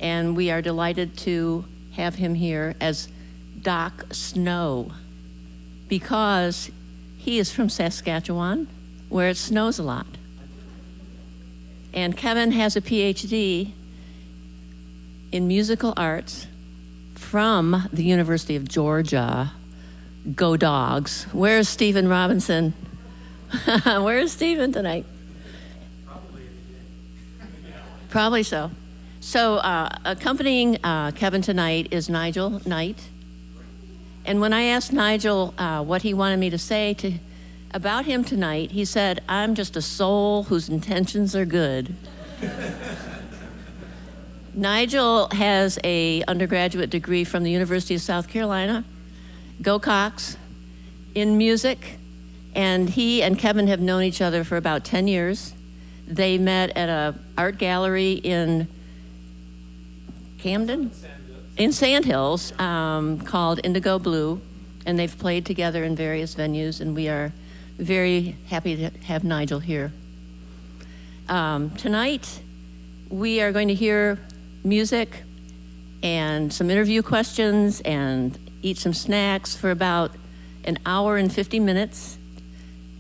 and we are delighted to have him here as Doc Snow, because he is from Saskatchewan, where it snows a lot. And Kevin has a PhD in musical arts from the University of Georgia. Go Dogs. Where's Stephen Robinson? Where is Stephen tonight? Probably so. So accompanying Kevin tonight is Nigel Knight. And when I asked Nigel what he wanted me to say about him tonight, he said, "I'm just a soul whose intentions are good." Nigel has an undergraduate degree from the University of South Carolina, Go Cox, in music, and he and Kevin have known each other for about 10 years. They met at an art gallery in Camden? In Sandhills, called Indigo Blue, and they've played together in various venues, and we are very happy to have Nigel here. Tonight, we are going to hear music and some interview questions and eat some snacks for about an hour and 50 minutes.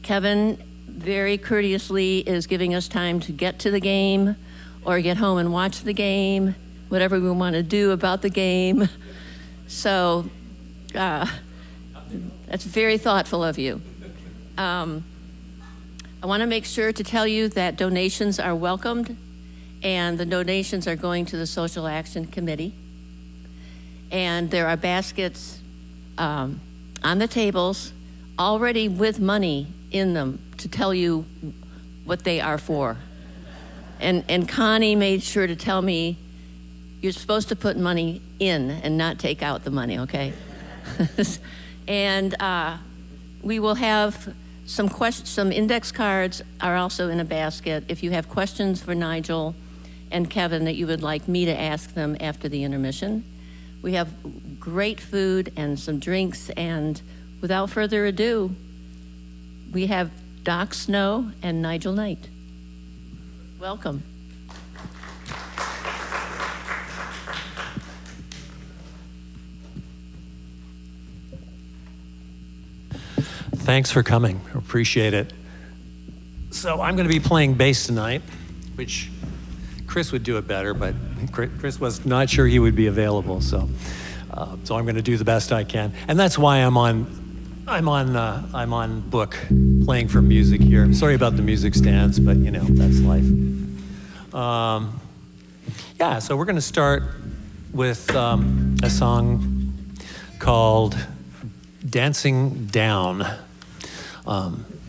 Kevin very courteously is giving us time to get to the game or get home and watch the game, whatever we want to do about the game. So that's very thoughtful of you. I want to make sure to tell you that donations are welcomed, and the donations are going to the Social Action Committee. And there are baskets on the tables already with money in them to tell you what they are for. And Connie made sure to tell me, you're supposed to put money in and not take out the money, okay? And we will have some index cards are also in a basket. If you have questions for Nigel and Kevin that you would like me to ask them after the intermission. We have great food and some drinks, and without further ado, we have Doc Snow and Nigel Knight. Welcome. Thanks for coming. Appreciate it. So I'm going to be playing bass tonight, which Chris would do it better, but Chris was not sure he would be available. So I'm going to do the best I can, and that's why I'm on book playing for music here. Sorry about the music stands, but you know that's life. Yeah. So we're going to start with a song called "Dancing Down."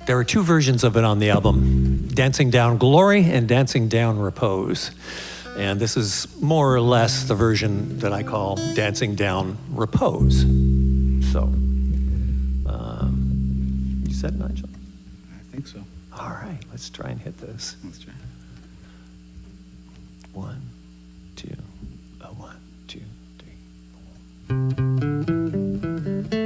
There are two versions of it on the album, Dancing Down Glory and Dancing Down Repose. And this is more or less the version that I call Dancing Down Repose. So, you said, Nigel? I think so. All right, let's try and hit this. Let's try. 1, 2, 1, 2, 3, 4.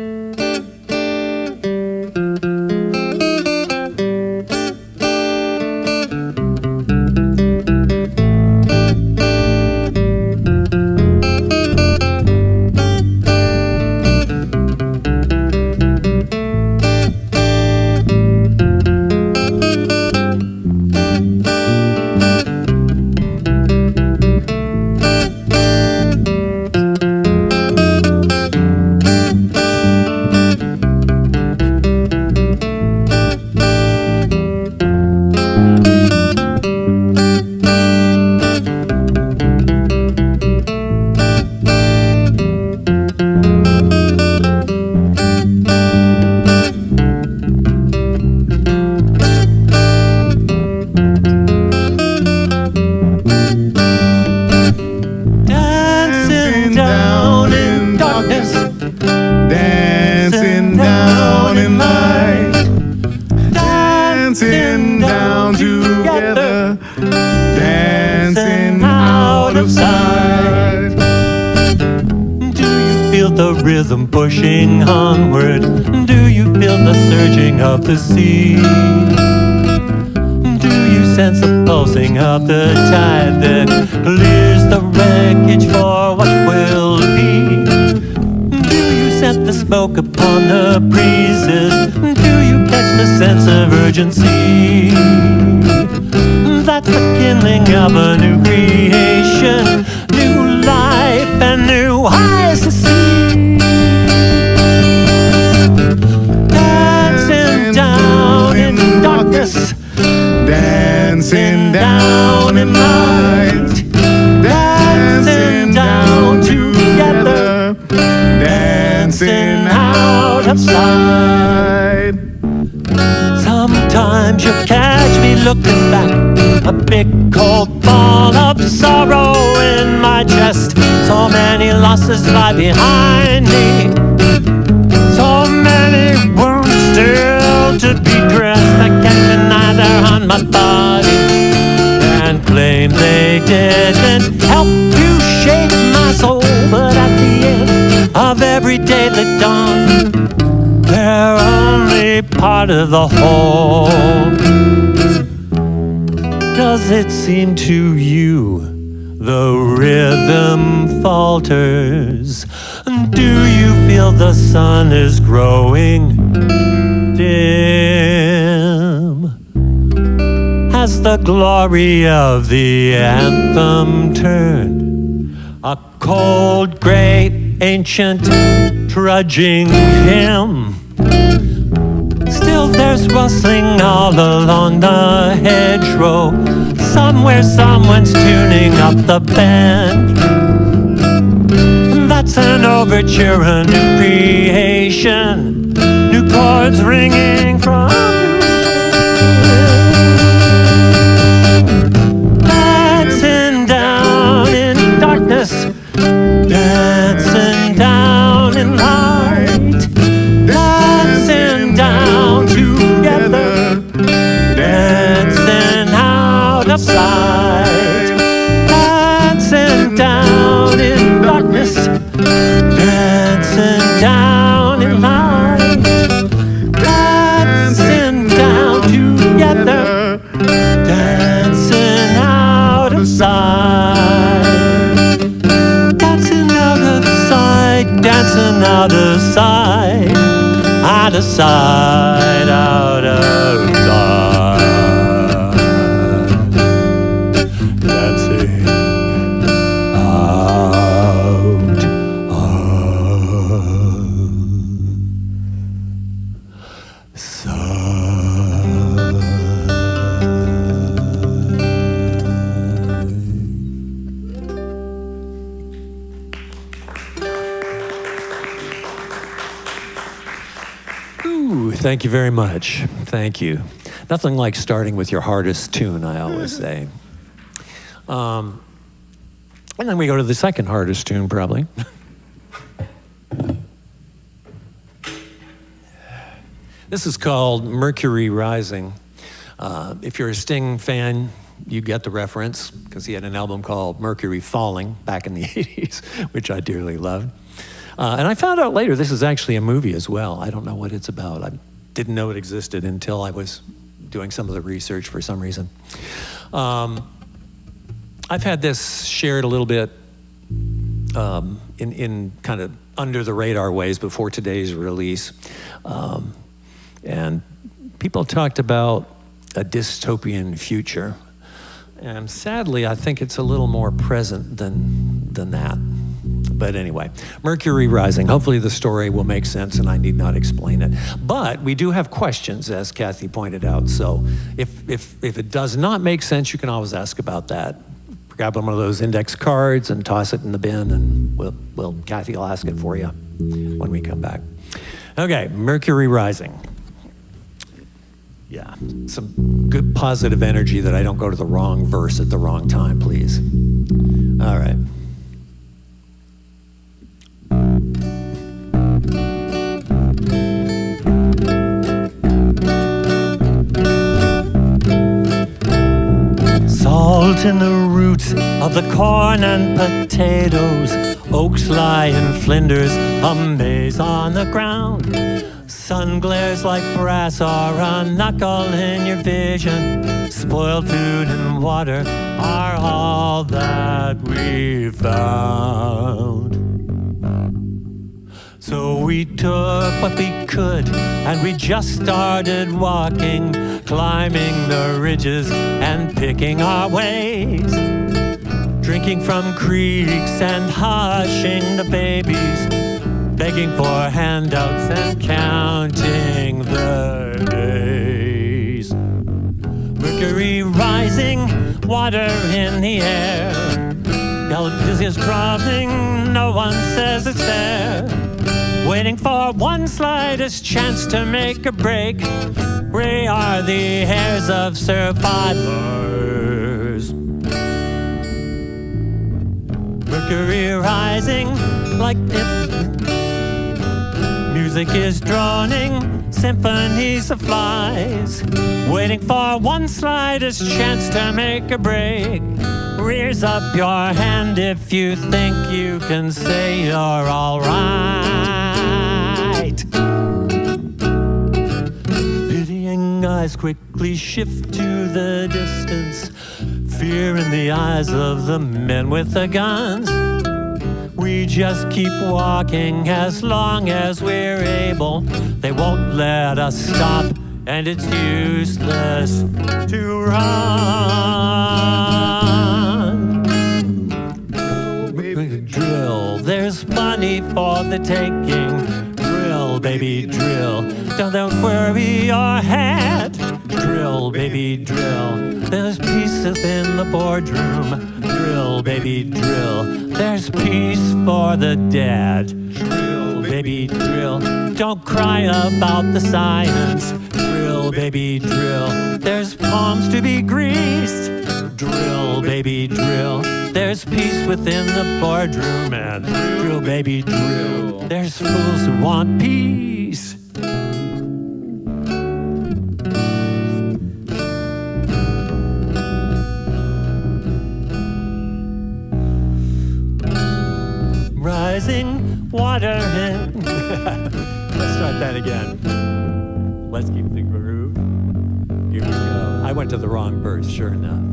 Rhythm pushing onward. Do you feel the surging of the sea? Do you sense the pulsing of the tide that clears the wreckage urgency. That's the beginning of a new creation, new life and new highs to see. Dancing down in darkness, dancing down in light, dancing down together, dancing out of sight. Sometimes you'll catch me looking back, a big cold ball of sorrow in my chest. So many losses lie behind me, so many wounds still to be dressed. I can't deny they're on my body and claim they didn't help to shape my soul. But at the end of every day that dawns, they're only part of the whole. Does it seem to you the rhythm falters? Do you feel the sun is growing dim? Has the glory of the anthem turned a cold, gray, ancient, trudging hymn? Still there's rustling all along the hedgerow. Somewhere someone's tuning up the band. That's an overture, a new creation, new chords ringing from dancing down in darkness, dancing down in light, dancing down together, dancing out of sight, dancing down in darkness, dancing down in light, dancing down together, dancing out of sight, dancing out of sight, dancing out of sight, out of sight, out of sight, dancing out of Ooh, thank you very much. Thank you. Nothing like starting with your hardest tune, I always say. And then we go to the second hardest tune, probably. This is called Mercury Rising. If you're a Sting fan, you get the reference, because he had an album called Mercury Falling back in the 80s, which I dearly loved. And I found out later this is actually a movie as well. I don't know what it's about. I didn't know it existed until I was doing some of the research for some reason. I've had this shared a little bit in kind of under the radar ways before today's release. And people talked about a dystopian future. And sadly, I think it's a little more present than that. But anyway, Mercury Rising. Hopefully the story will make sense and I need not explain it. But we do have questions, as Kathy pointed out. So if it does not make sense, you can always ask about that. Grab one of those index cards and toss it in the bin, and Kathy will ask it for you when we come back. Okay, Mercury Rising. Yeah, some good positive energy that I don't go to the wrong verse at the wrong time, please. All right. Salt in the roots of the corn and potatoes, oaks lie in flinders, a maze on the ground. Sun glares like brass or a knuckle in your vision. Spoiled food and water are all that we found. So We took what we could and we just started walking, climbing the ridges and picking our ways, drinking from creeks and hushing the babies, begging for handouts and counting the days. Mercury rising, water in the air, electricity is dropping, no one says it's fair. Waiting for one slightest chance to make a break. We are the heirs of survivors. Mercury rising like music is droning, symphonies of flies. Waiting for one slightest chance to make a break. Raise up your hand if you think you can say you're all right. Pitying eyes quickly shift to the distance, fear in the eyes of the men with the guns. We just keep walking as long as we're able. They won't let us stop, and it's useless to run. Drill, there's money for the taking. Drill, baby, drill. Don't worry your head. Drill, baby, drill. There's peace within the boardroom. Drill, baby, drill. There's peace for the dead. Drill, baby, drill. Don't cry about the science. Drill, baby, drill. There's palms to be greased. Drill, baby, drill. There's peace within the boardroom, and drill, baby, drill. There's fools who want peace. Rising water in. Let's start that again. Let's keep the groove. Here we go. I went to the wrong verse, sure enough.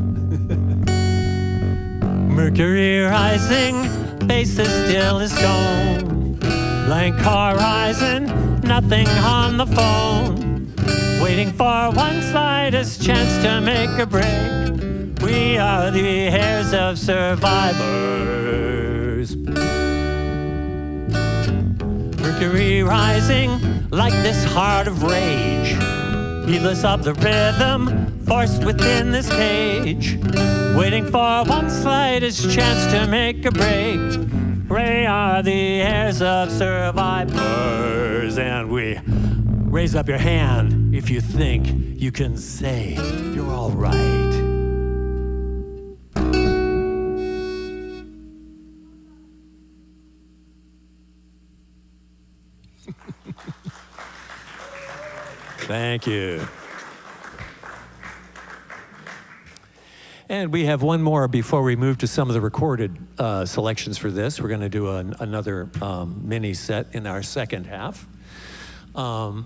Mercury rising, faces still as stone. Blank horizon, nothing on the phone. Waiting for one slightest chance to make a break. We are the heirs of survivors. Mercury rising like this heart of rage, heedless of the rhythm, forced within this cage, waiting for one slightest chance to make a break. We are the heirs of survivors, and we raise up your hand if you think you can say you're all right. Thank you. And we have one more before we move to some of the recorded selections for this. We're going to do another mini set in our second half. And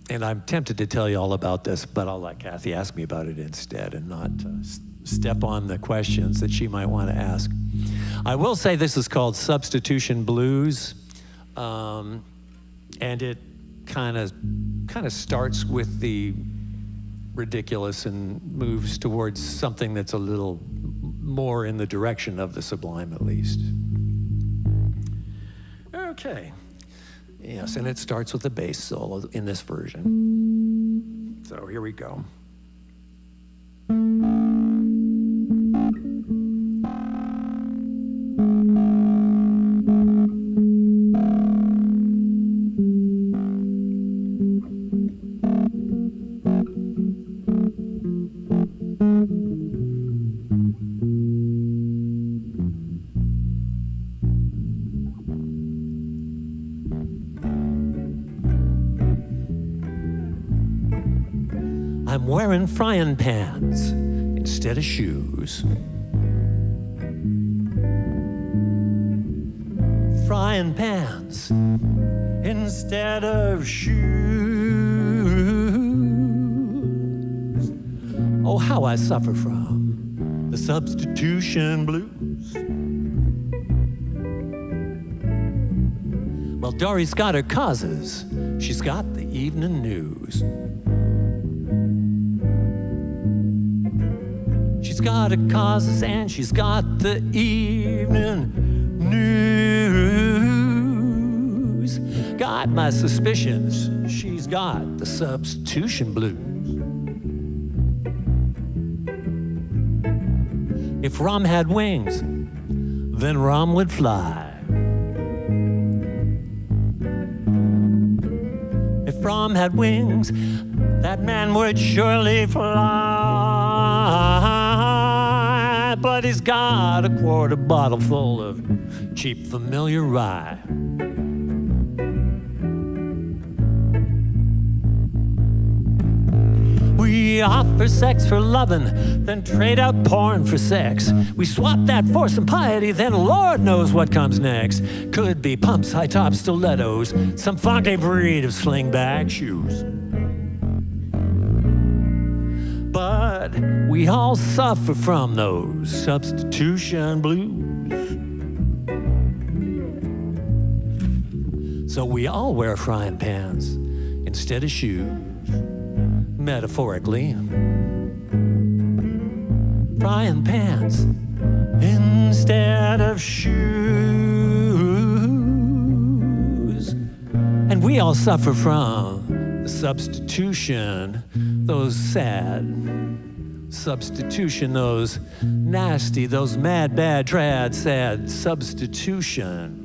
I'm tempted to tell you all about this, but I'll let Kathy ask me about it instead and not step on the questions that she might want to ask. I will say this is called Substitution Blues, and it kind of starts with the ridiculous and moves towards something that's a little more in the direction of the sublime, at least. Okay. Yes, and it starts with the bass solo in this version. So here we go. I'm wearing frying pans instead of shoes. Frying pans instead of shoes. Oh, how I suffer from the substitution blues. Well, Dory's got her causes. She's got the evening news. She's got her causes and she's got the evening news. Got my suspicions. She's got the substitution blues. If rum had wings, then rum would fly. If rum had wings, that man would surely fly. But he's got a quarter bottle full of cheap familiar rye. We offer sex for lovin', then trade out porn for sex. We swap that for some piety, then Lord knows what comes next. Could be pumps, high tops, stilettos, some funky breed of slingback shoes. But we all suffer from those substitution blues. So we all wear frying pans instead of shoes. Metaphorically, frying pans instead of shoes. And we all suffer from the substitution, those sad substitution, those nasty, those mad, bad, trad, sad substitution.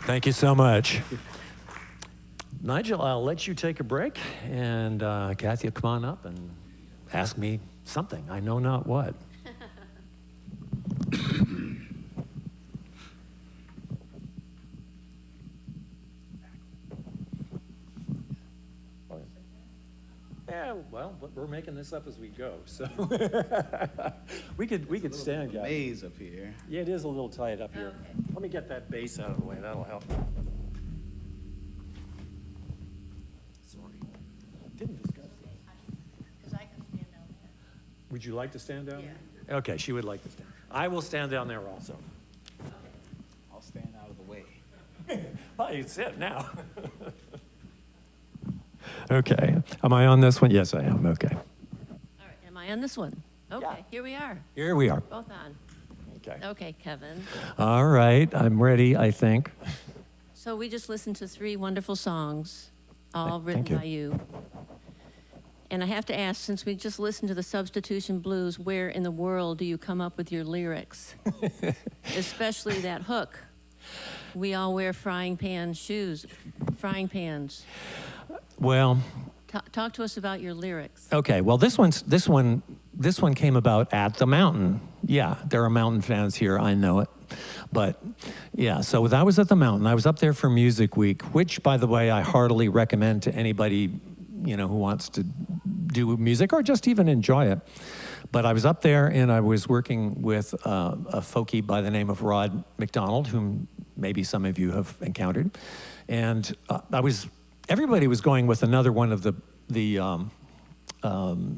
Thank you so much. Nigel, I'll let you take a break, and Kathy, come on up and ask me something. I know not what. Yeah, well, we're making this up as we go, so we could stand, guys. Maze up here. Yeah, it is a little tight up here. Let me get that bass out of the way. That'll help. Sorry. Didn't discuss it. Because I can stand down there. Would you like to stand down there? Okay, she would like to stand. I will stand down there also. I'll stand out of the way. Well, you sit now. Okay. Am I on this one? Yes, I am. Okay. All right, am I on this one? Okay, Yeah. here we are, Here we are. both on. Okay. Okay, Kevin. All right. I'm ready, I think. So we just listened to 3 wonderful songs, all written Thank you. by you. And I have to ask, since we just listened to the Substitution Blues, where in the world do you come up with your lyrics? Especially that hook. We all wear frying pan shoes, frying pans. Well, Talk to us about your lyrics. okay. Well, this one came about at the mountain. Yeah, there are mountain fans here. I know it. But yeah, so I was at the mountain. I was up there for Music Week, which, by the way, I heartily recommend to anybody, who wants to do music or just even enjoy it. But I was up there and I was working with a folkie by the name of Rod McDonald, whom maybe some of you have encountered. And everybody was going with another one of the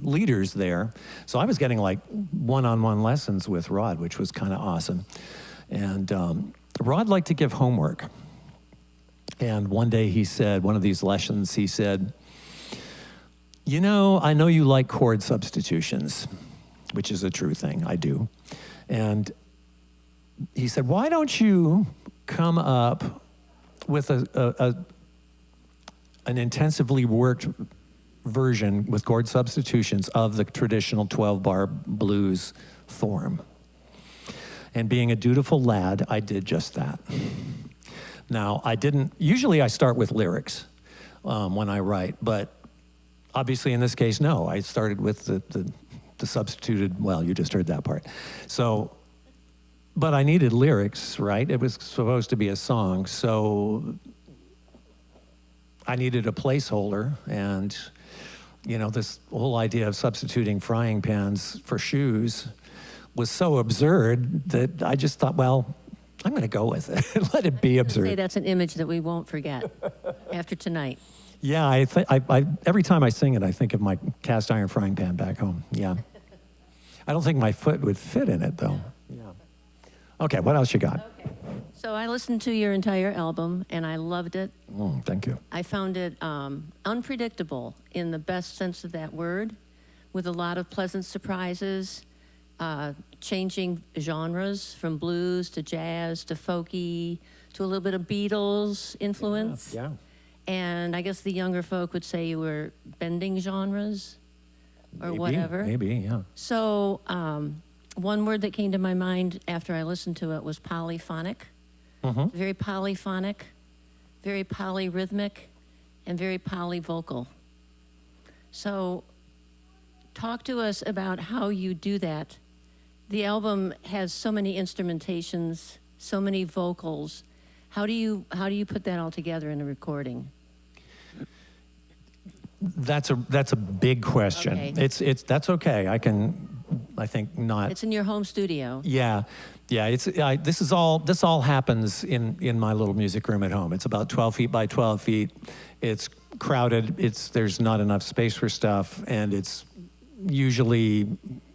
leaders there. So I was getting like one-on-one lessons with Rod, which was kind of awesome. And Rod liked to give homework. And one day he said, one of these lessons, he said, I know you like chord substitutions, which is a true thing, I do. And he said, why don't you come up with an intensively worked version with chord substitutions of the traditional 12-bar blues form? And being a dutiful lad, I did just that. Now, usually I start with lyrics when I write, but obviously in this case, no. I started with the substituted, well, you just heard that part. So, but I needed lyrics, right? It was supposed to be a song, so I needed a placeholder, and this whole idea of substituting frying pans for shoes was so absurd that I just thought, well, I'm going to go with it. Let it be Say absurd. that's an image that we won't forget after tonight. Yeah, I every time I sing it, I think of my cast iron frying pan back home. Yeah. I don't think my foot would fit in it, though. Yeah. Okay, what else you got? So I listened to your entire album, and I loved it. Thank you. I found it unpredictable in the best sense of that word, with a lot of pleasant surprises, changing genres from blues to jazz to folky to a little bit of Beatles influence. Yeah. And I guess the younger folk would say you were bending genres or Maybe, whatever. Maybe, yeah. So one word that came to my mind after I listened to it was polyphonic. Mm-hmm. Very polyphonic, very polyrhythmic, and very polyvocal. So talk to us about how you do that. The album has so many instrumentations, so many vocals. How do you put that all together in a recording? That's a big question. Okay. That's okay. I think not. It's in your home studio. Yeah. This all happens in my little music room at home. It's about 12 feet by 12 feet. It's crowded. There's not enough space for stuff, and it's usually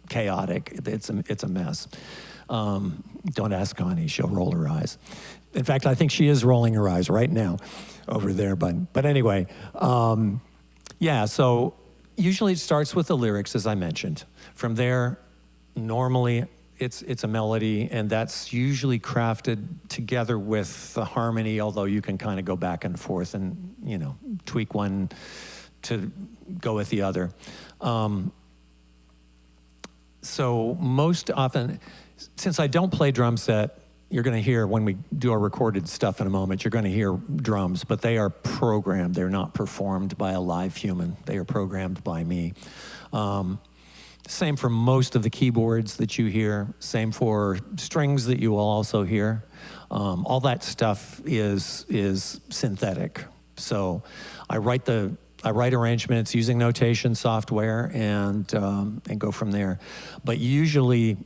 chaotic. It's a mess. Don't ask Connie; she'll roll her eyes. In fact, I think she is rolling her eyes right now over there. But anyway, yeah. So usually it starts with the lyrics, as I mentioned. From there, normally it's a melody, and that's usually crafted together with the harmony, although you can kind of go back and forth and, tweak one to go with the other. So most often, since I don't play drum set, you're going to hear, when we do our recorded stuff in a moment, you're going to hear drums, but they are programmed. They're not performed by a live human. They are programmed by me. Same for most of the keyboards that you hear. Same for strings that you will also hear. All that stuff is synthetic. So I write arrangements using notation software and go from there. But usually,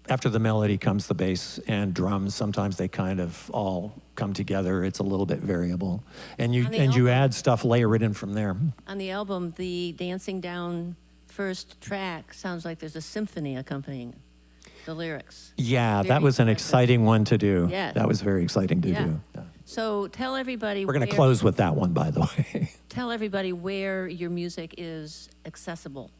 after the melody comes the bass and drums. Sometimes they kind of all come together. It's a little bit variable, and you add stuff, layer it in from there. On the album, the Dancing Down first track sounds like there's a symphony accompanying the lyrics. Yeah, Very that was an impressive. exciting one to do. Yes. That was very exciting to do. Yeah. So tell everybody. We're going to close with that one, by the way. Tell everybody where your music is accessible.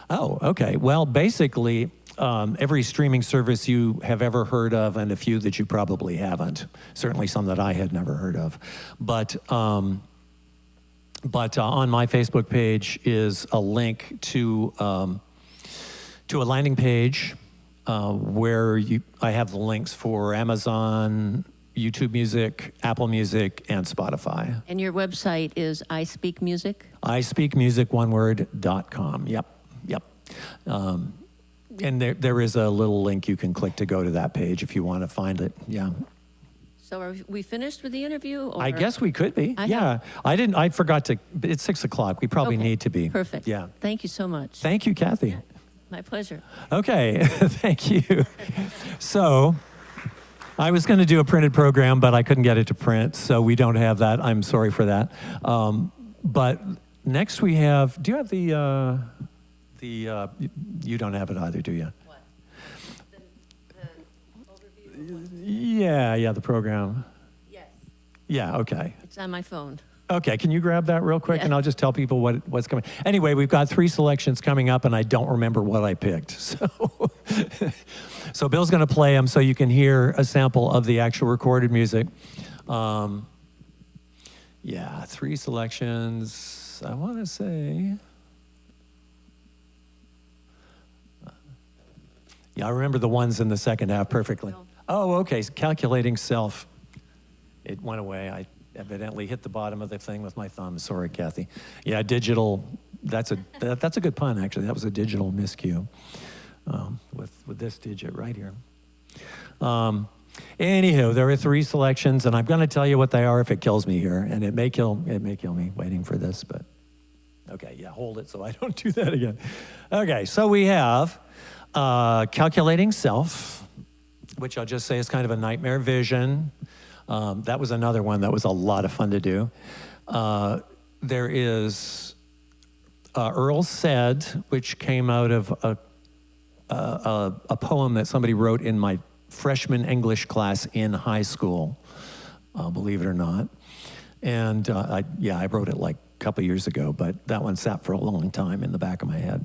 Oh, okay. Well, basically, every streaming service you have ever heard of, and a few that you probably haven't. Certainly some that I had never heard of. But on my Facebook page is a link to a landing page where I have the links for Amazon, YouTube Music, Apple Music, and Spotify. And your website is I Speak Music? ispeakmusiconeword.com. Yep. And there is a little link you can click to go to that page if you want to find it. Yeah. So are we finished with the interview? Or? I guess we could be. I forgot to. It's 6:00. We probably need to be. Perfect. Yeah. Thank you so much. Thank you, Kathy. My pleasure. Okay. Thank you. So, I was going to do a printed program, but I couldn't get it to print, so we don't have that. I'm sorry for that. But next we have. Do you have the? You don't have it either, do you? What? The overview? Yeah, the program. Yes. Yeah, okay. It's on my phone. Okay, can you grab that real quick, Yeah. and I'll just tell people what's coming. Anyway, we've got 3 selections coming up, and I don't remember what I picked. So Bill's going to play them so you can hear a sample of the actual recorded music. 3 selections, I want to say. Yeah, I remember the ones in the second half perfectly. Oh, okay, Calculating Self. It went away. I evidently hit the bottom of the thing with my thumb. Sorry, Kathy. Yeah, digital. That's a good pun, actually. That was a digital miscue with this digit right here. Anywho, there are 3 selections, and I'm going to tell you what they are if it kills me here, and it may kill me waiting for this, but okay, yeah. Yeah, hold it so I don't do that again. Okay, so we have calculating self, which I'll just say is kind of a nightmare vision. That was another one that was a lot of fun to do. There is Earl Said, which came out of a poem that somebody wrote in my freshman English class in high school, believe it or not. And I wrote it like a couple years ago, but that one sat for a long time in the back of my head.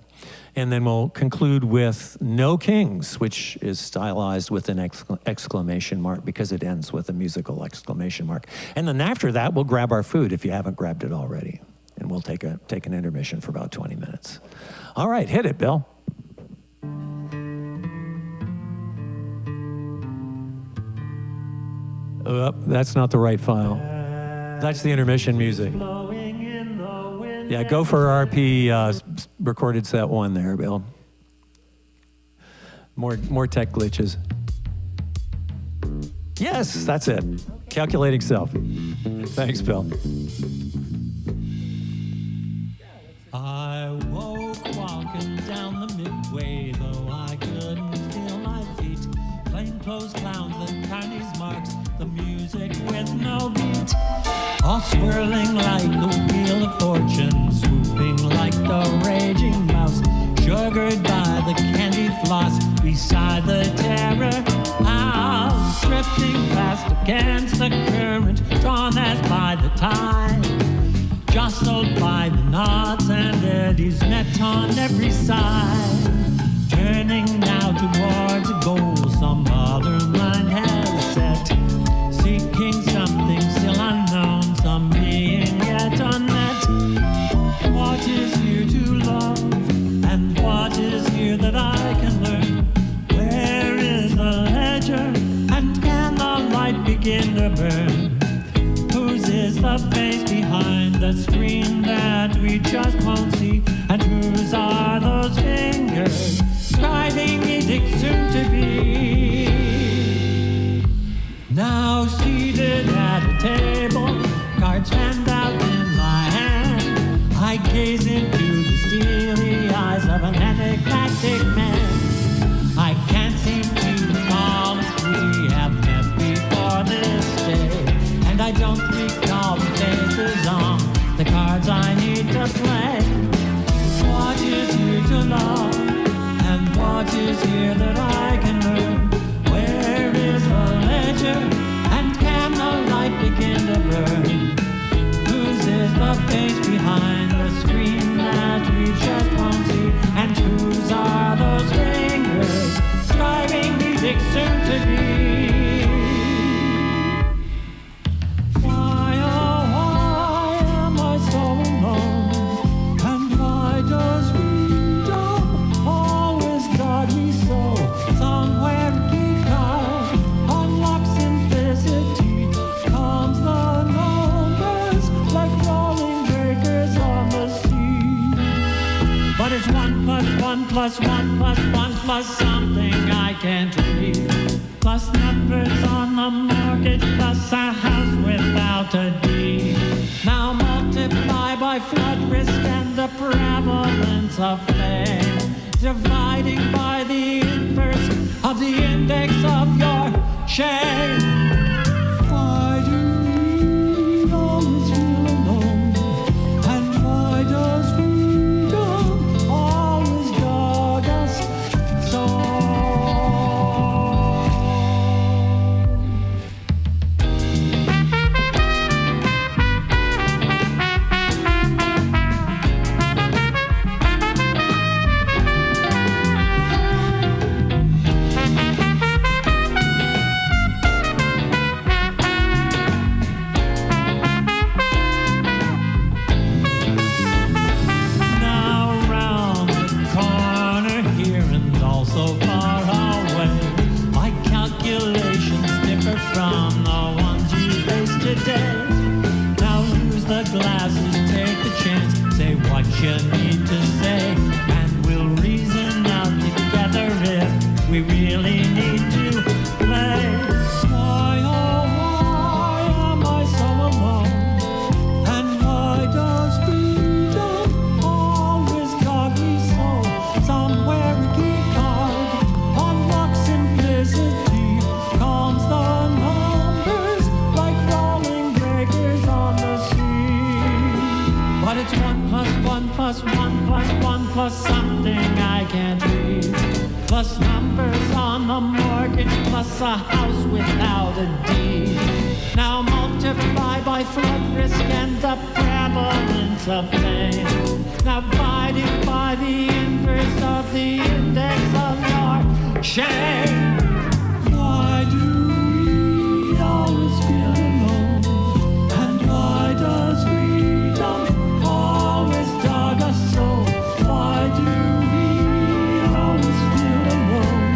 And then we'll conclude with No Kings, which is stylized with an exclamation mark because it ends with a musical exclamation mark. And then after that, we'll grab our food if you haven't grabbed it already. And we'll take an intermission for about 20 minutes. All right, hit it, Bill. Oh, that's not the right file. That's the intermission music. Yeah, go for RP recorded set 1 there, Bill. More tech glitches. Yes, that's it. Calculating self. Thanks, Bill. I woke walking down the midway, though I couldn't feel my feet. Plainclothes clowns, the Chinese marks, the music with no beat. All swirling like the wheel of fortune, swooping like the raging mouse, sugared by the candy floss beside the terror house, drifting fast against the current, drawn as by the tide, jostled by the knots and eddies met on every side, turning now towards a goal some other mind has set, seeking something still unknown, some being yet unmet. What is here to love, and what is here that I can learn? Where is the ledger, and can the light begin to burn? Whose is the face behind the screen that we just won't see? And whose are those fingers scribing edict soon to be? Now seated at a table, cards fanned out in my hand, I gaze into the steely eyes of an enigmatic man. I can't seem to recall if we have met before this day, and I don't recall the faces on the cards I need to play. What is here to love, and what is here that I can learn? Where is the ledger, and can the light begin to burn? Whose is the face behind the screen that we just won't see? And whose are those fingers scribing music soon to be? Why, oh, why am I so alone? And why does freedom always guard me so? Somewhere deep down, unlocked simplicity, comes the numbers like rolling breakers on the sea. But it's 1 plus 1 plus 1 plus 1 plus something I can't read. Plus numbers on the mortgage, plus a house without a deed. Now multiply by flood risk and the prevalence of flame, dividing by the inverse of the index of your shame. Why do we always feel alone? And why does freedom always dog us so? You need to say, and we'll reason out together if we really need to play. Why, oh, why am I so alone? And why does freedom plus one plus one plus one plus something I can't read. Plus numbers on the mortgage, plus a house without a deed. Now multiply by flood risk and the prevalence of pain. Now divided by the inverse of the index of your shame. Why do we always feel alone? And why does freedom always dog us so? Why do we always feel alone?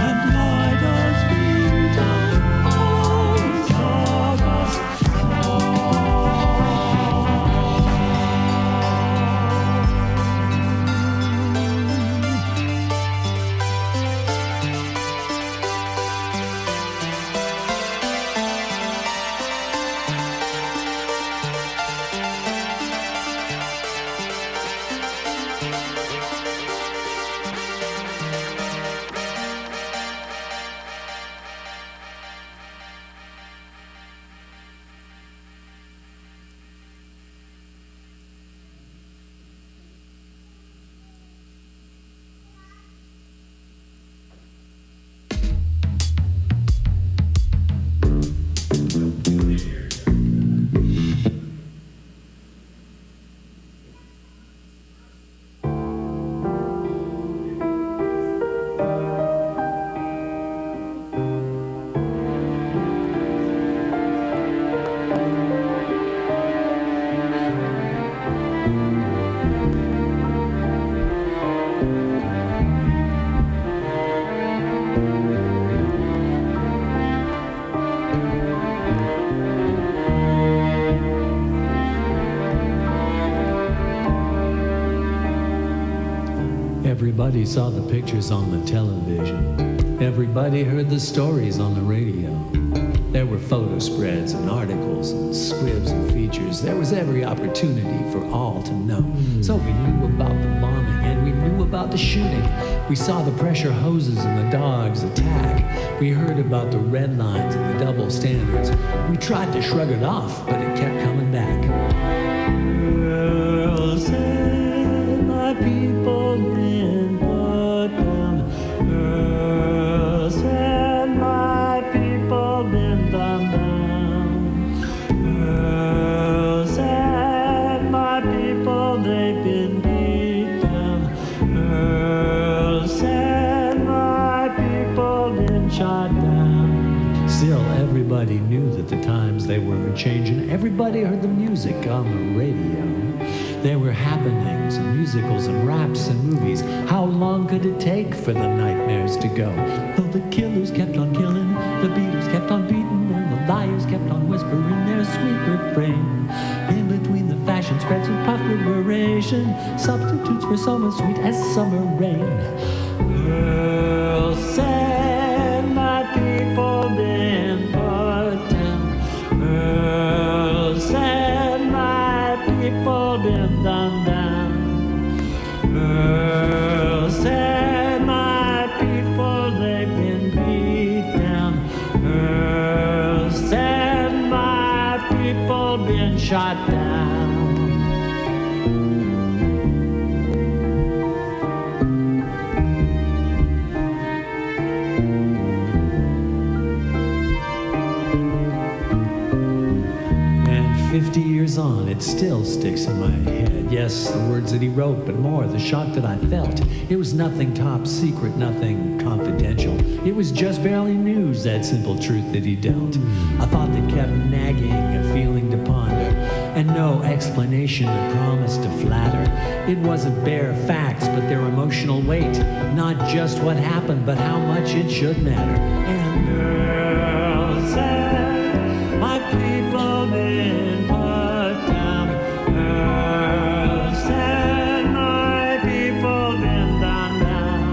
And why does freedom always dog us Everybody saw the pictures on the television. Everybody heard the stories on the radio. There were photo spreads and articles and squibs and features. There was every opportunity for all to know. So we knew about the bombing and we knew about the shooting. We saw the pressure hoses and the dogs attack. We heard about the red lines and the double standards. We tried to shrug it off, but it kept coming back. Girls and my people been put down. Girls and my people been dumbed down. Girls and my people, they've been beat down. Girls and my people been shot down. Still, everybody knew that the times they were changing. Everybody heard the music on the radio. There were happenings and musicals and raps and movies. How long could it take for the nightmares to go? Though the killers kept on killing, the beaters kept on beating, and the liars kept on whispering their sweet refrain. In between the fashion spreads of puff liberation, substitutes for summer sweet as summer rain. Girls and my people been put down. Girls and my people been dumbed down. Girls and my people, they've been beat down. Girls and my people been shot down. And 50 years on, it still sticks in my head. Yes, the words that he wrote, but more, the shock that I felt. It was nothing top secret, nothing confidential. It was just barely news, that simple truth that he dealt. A thought that kept nagging, a feeling to ponder, and no explanation that promised to flatter. It wasn't bare facts, but their emotional weight. Not just what happened, but how much it should matter. And girls and my people been put down. Girls and my people been done down.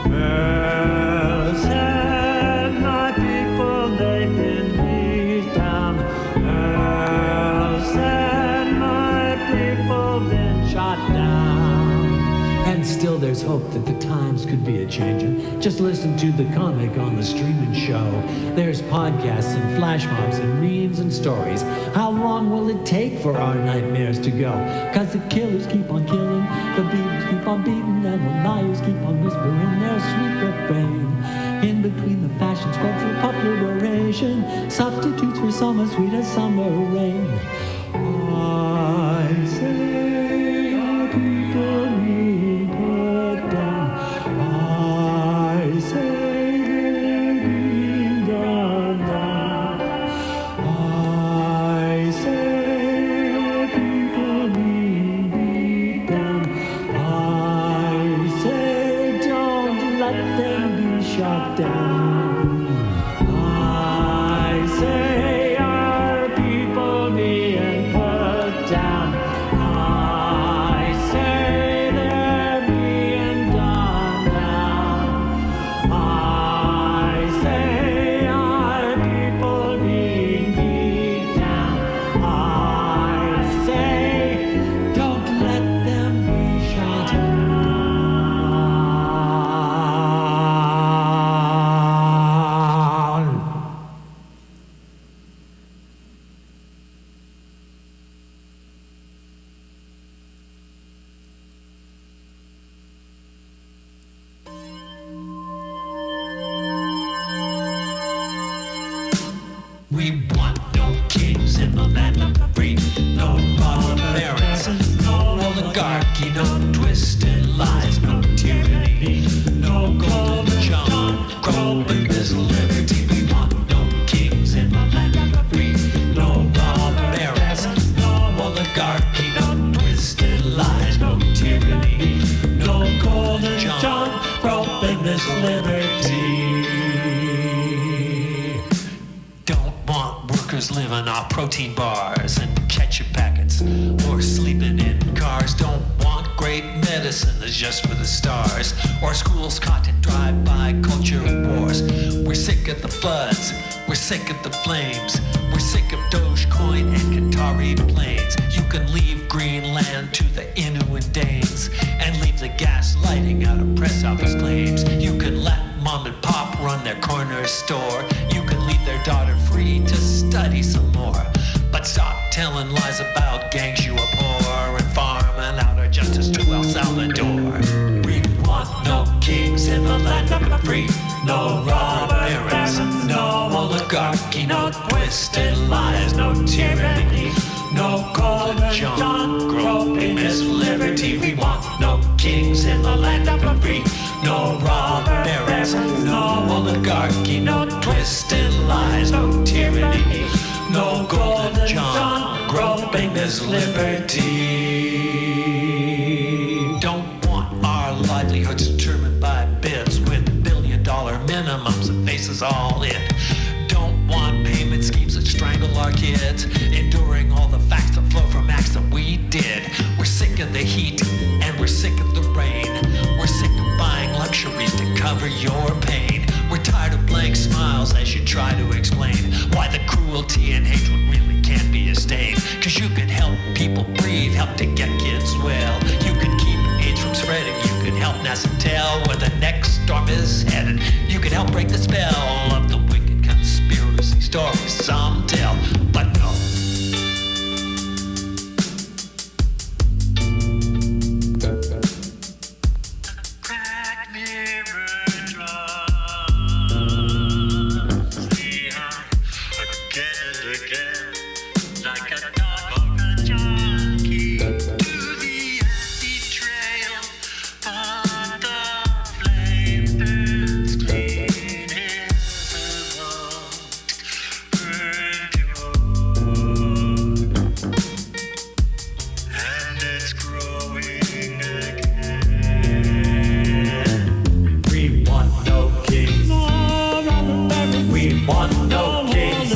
Girls and my people, they've been beat down. Girls and my people been shot down. And still there's hope that the times could be a-changin'. Just listen to the comic on the streaming show. There's podcasts and flash mobs and memes and stories. How long will it take for our nightmares to go? 'Cause the killers keep on killing, the beaters keep on beating, and the liars keep on whispering their sweet refrain. In between the fashion spreads of popularization, substitutes for summer sweet as summer rain. I say our people need put down. I say they're being done down. I say our people need beat down. I say don't let them be shot down. I say our people being put down. I say they're being done down. I say our people being beat down. I say don't let them be shot down. We want no kings in the land of the free, no robber barons, no oligarchy, no twisted lies, no tyranny, no golden John, groping this liberty. We want no kings in the land of the free, no robber barons, no oligarchy, no twisted lies, no tyranny, no golden John, groping this liberty. Don't want workers living off protein bars and ketchup packets or sleeping in cars. Don't want great medicine that's just for the stars or schools caught in drive-by culture wars. We're sick of the floods. We're sick of the flames. We're sick of Dogecoin and Qatari planes. You can leave Greenland to the Inuit Danes and leave the gas lighting out of press office claims. You can let mom and pop run their corner store. You can leave their daughter free to study some more. But stop telling lies about gangs you abhor and farming out our justice to El Salvador. We want no kings in the land of the free, no robber barons, no oligarchy, no twisted lies, no tyranny, no golden John groping this liberty. We want no kings in the land of the free, no robber barons, no oligarchy, no twisted lies, no tyranny, no golden John groping this liberty. Don't want our livelihoods determined by bids with billion-dollar minimums and faces all in. Don't want payment schemes that strangle our kids, enduring all the facts that flow from acts that we did. We're sick of the heat and we're sick of the rain. We're sick of buying luxuries to cover your pain. We're tired of blank smiles as you try to explain why the cruelty and hatred really can't be sustained. 'Cause you can help people breathe, help to get kids well. You can keep AIDS from spreading. You can help NASA tell where the next storm is headed. You can help break the spell of the wicked conspiracy stories some tell. But no. Cracked mirror drives the eye again and again, like a dog or a junkie, to the empty trail. But the flame burns clean in the road, burned and it's growing again. We want no kings. We want no kings.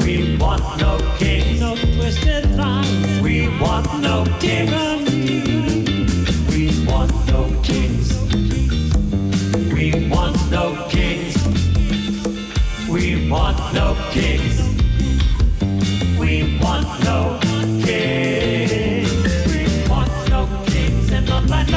We want no kings. No twisted lies. We want no kings. We want no kings. We want no kings. We want no kings. We want no kings. We want no kings in the land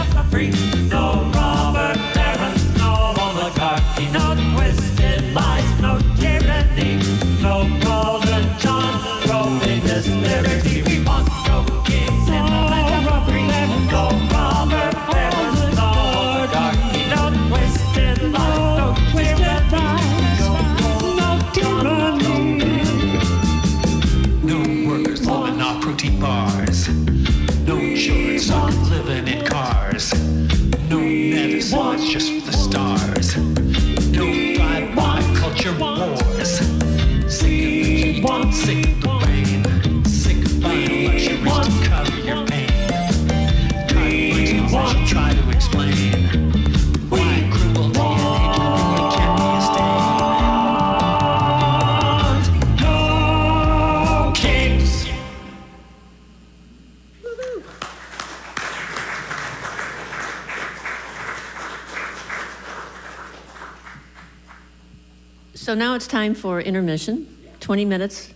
So now it's time for intermission, 20 minutes.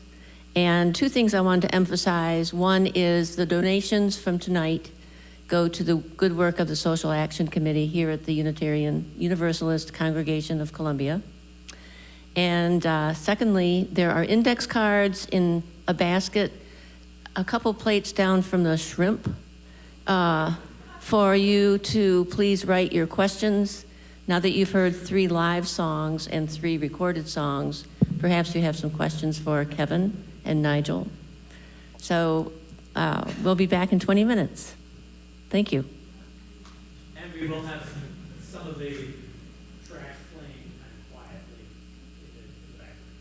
And two things I wanted to emphasize. One is the donations from tonight go to the good work of the Social Action Committee here at the Unitarian Universalist Congregation of Columbia. And secondly, there are index cards in a basket, a couple plates down from the shrimp, for you to please write your questions. Now that you've heard 3 live songs and 3 recorded songs, perhaps you have some questions for Kevin and Nigel. So we'll be back in 20 minutes. Thank you. And we will have some of the tracks playing kind of quietly in the background.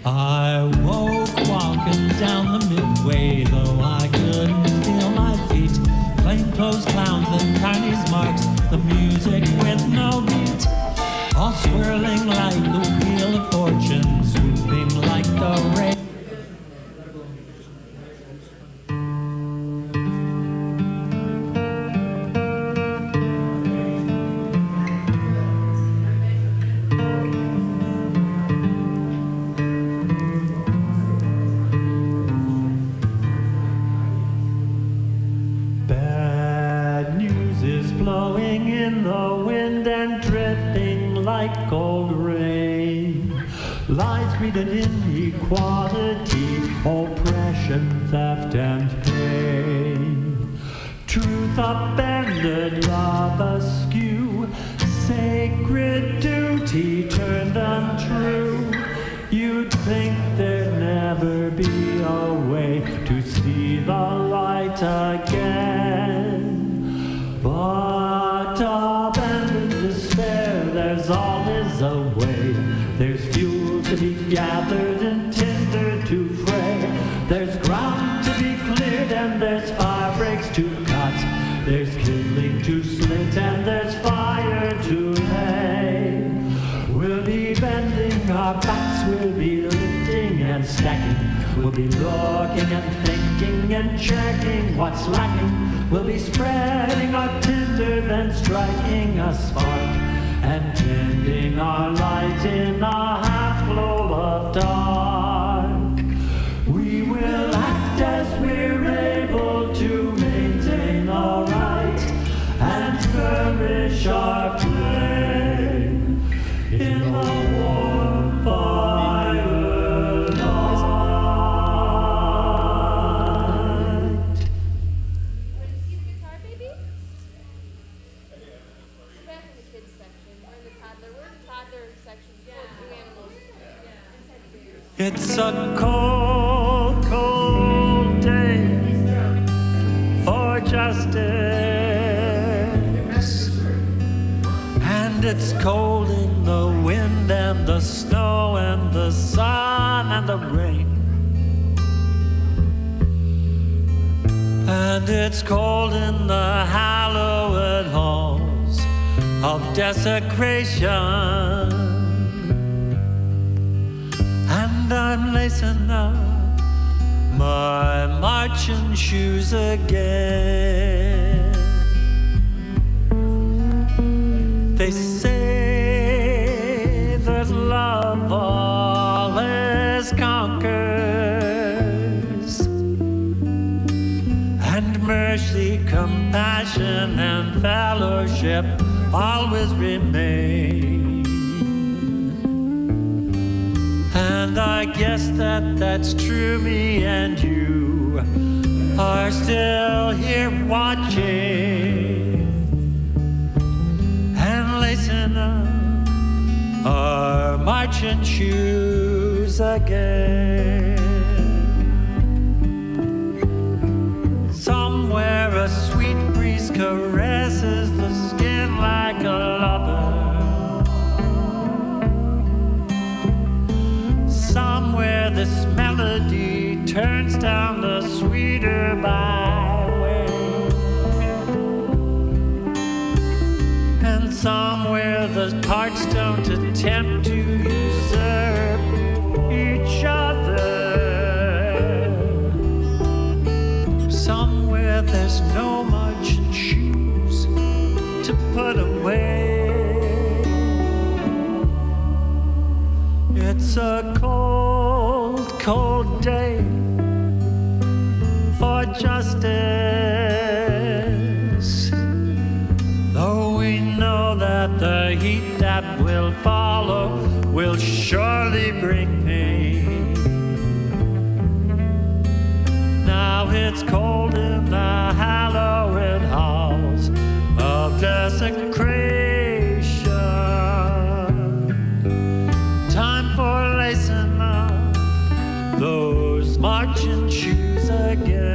I woke walking down the midway, though I couldn't feel my feet. Plainclothes clowns and Chinese marks, the music with no beat. All swirling like the wheel of fortune, swooping like the rain. Bad news is blowing in the wind and dripping like cold rain. Lies breeding inequality, oppression, theft, and pain. Truth upended, love askew, sacred duty turned untrue. You'd think there'd never be a way to see the light again. But abandoned despair, there's always a way. There's fuel to be gathered and tinder to fray. There's ground to be cleared and there's fire breaks to cut. There's kindling to slit and there's fire to lay. We'll be bending our backs, we'll be lifting and stacking. We'll be looking and thinking and checking what's lacking. We'll be spreading our tinder, then striking a spark and tending our light in a half glow of dark. We will act as we're able to maintain our right and nourish our flame in the warm firelight. Want to see the guitar, baby? We're back in the kids section. We're in the toddler. We're in the toddler section for zoo animals. It's a cold, cold day for justice. And it's cold in the wind and the snow and the sun and the rain. And it's cold in the hallowed halls of desecration. And I'm lacing up my marching shoes again. They say that love always conquers, and mercy, compassion, and fellowship always remain. And I guess that's true. Me and you are still here watching and lacing up our marching shoes again. Somewhere a sweet breeze caresses the skin like a lover. Somewhere this melody turns down the sweeter byway. And somewhere the parts don't attempt to usurp each other. Somewhere there's no marching shoes to put away. It's a cold, cold day for justice, though we know that the heat that will follow will surely bring pain. Now it's cold in the hallowed halls of desecration. Time for lacing up those marching shoes again.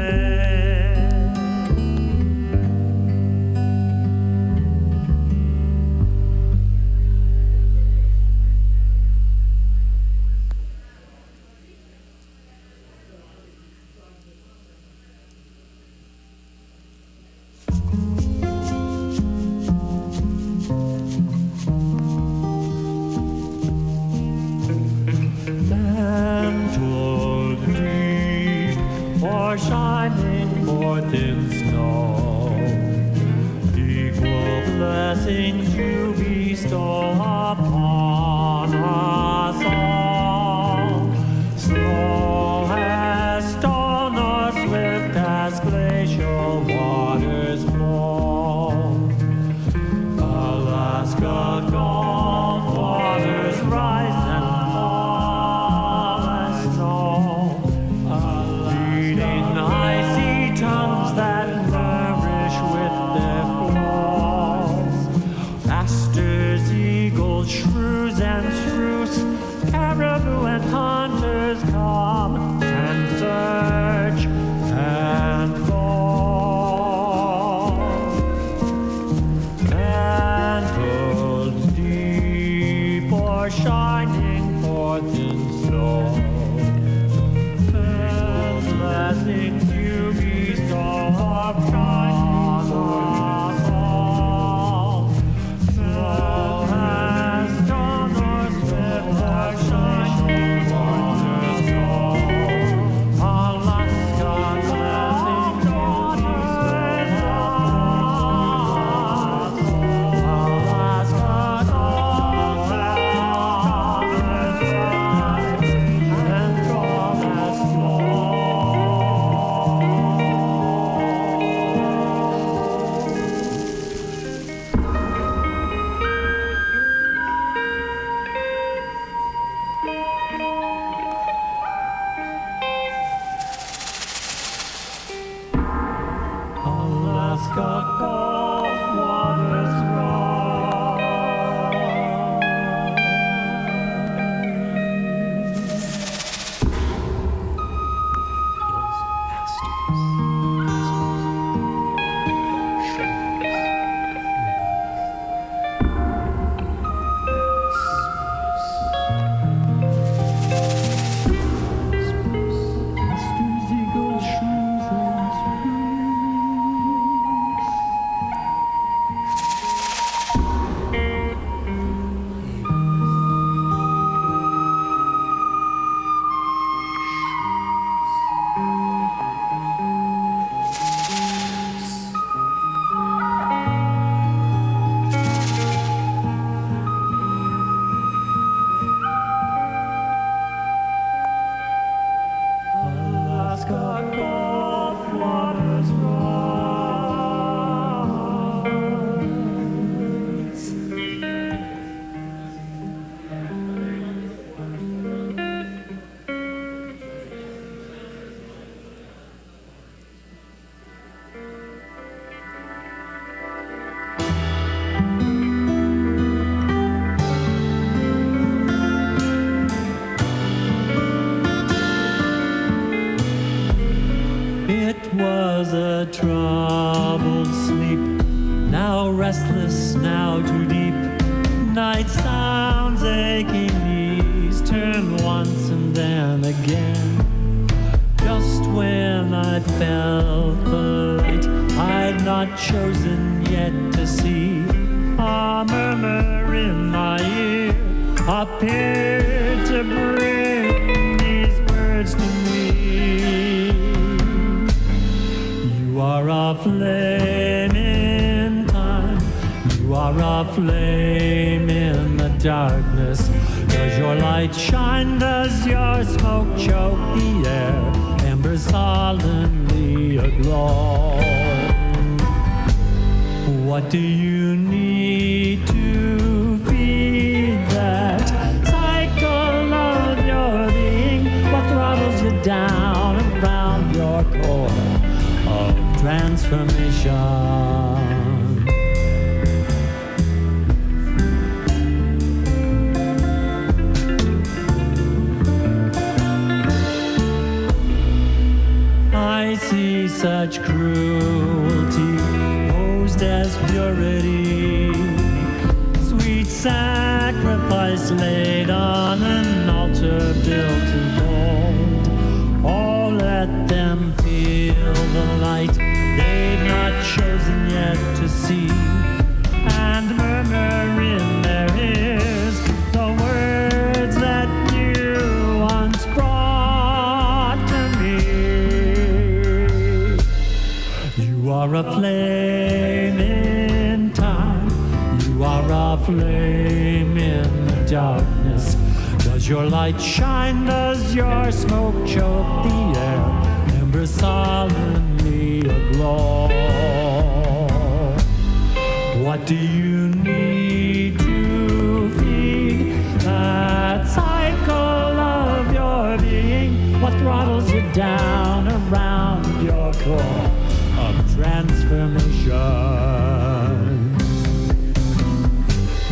Mantled deep or shining forth in snow, equal blessings you bestow upon us all. Slow as stone or swift as glacial waters flow. Alaska Gulf waters rise and fall as snow, leading icy tongues that nourish with their flows. Asters, eagles, shrews, and spruce, caribou and hunters come and search and go. Mantled deep or shining forth in snow, and blessings you bestow upon us all. Slow as dawn or swift as shining waters flow. Alaska blessings you bestow upon us all. Alaska Gulf waters rise and fall as snow. Alaska Gulf waters Asters, eagles, shrews, and spruce. Alaska Gulf waters rise. It was a troubled sleep, now restless, now too deep. Night sounds, aching knees, turn once and then again. Just when I felt the light I'd not chosen yet to see, A murmur in my ear appeared to bring these words to me. You are a flame in time. You are a flame in the darkness. Does your light shine? Does your smoke choke the air? Embers solemnly aglow. What do you need to feed that cycle of your being? What throttles you down around your core of transformation? I see such cruelty posed as purity, sweet sacrifice laid on an altar built in gold. Oh, let them feel the light they've not chosen yet to see, and murmur in their ears the words that you once brought to me. You are a flame in time. You are a flame in the darkness. Does your light shine? Does your smoke choke the air? Embers solemnly aglow. What do you need to feed that cycle of your being? What throttles you down around your core of transformation?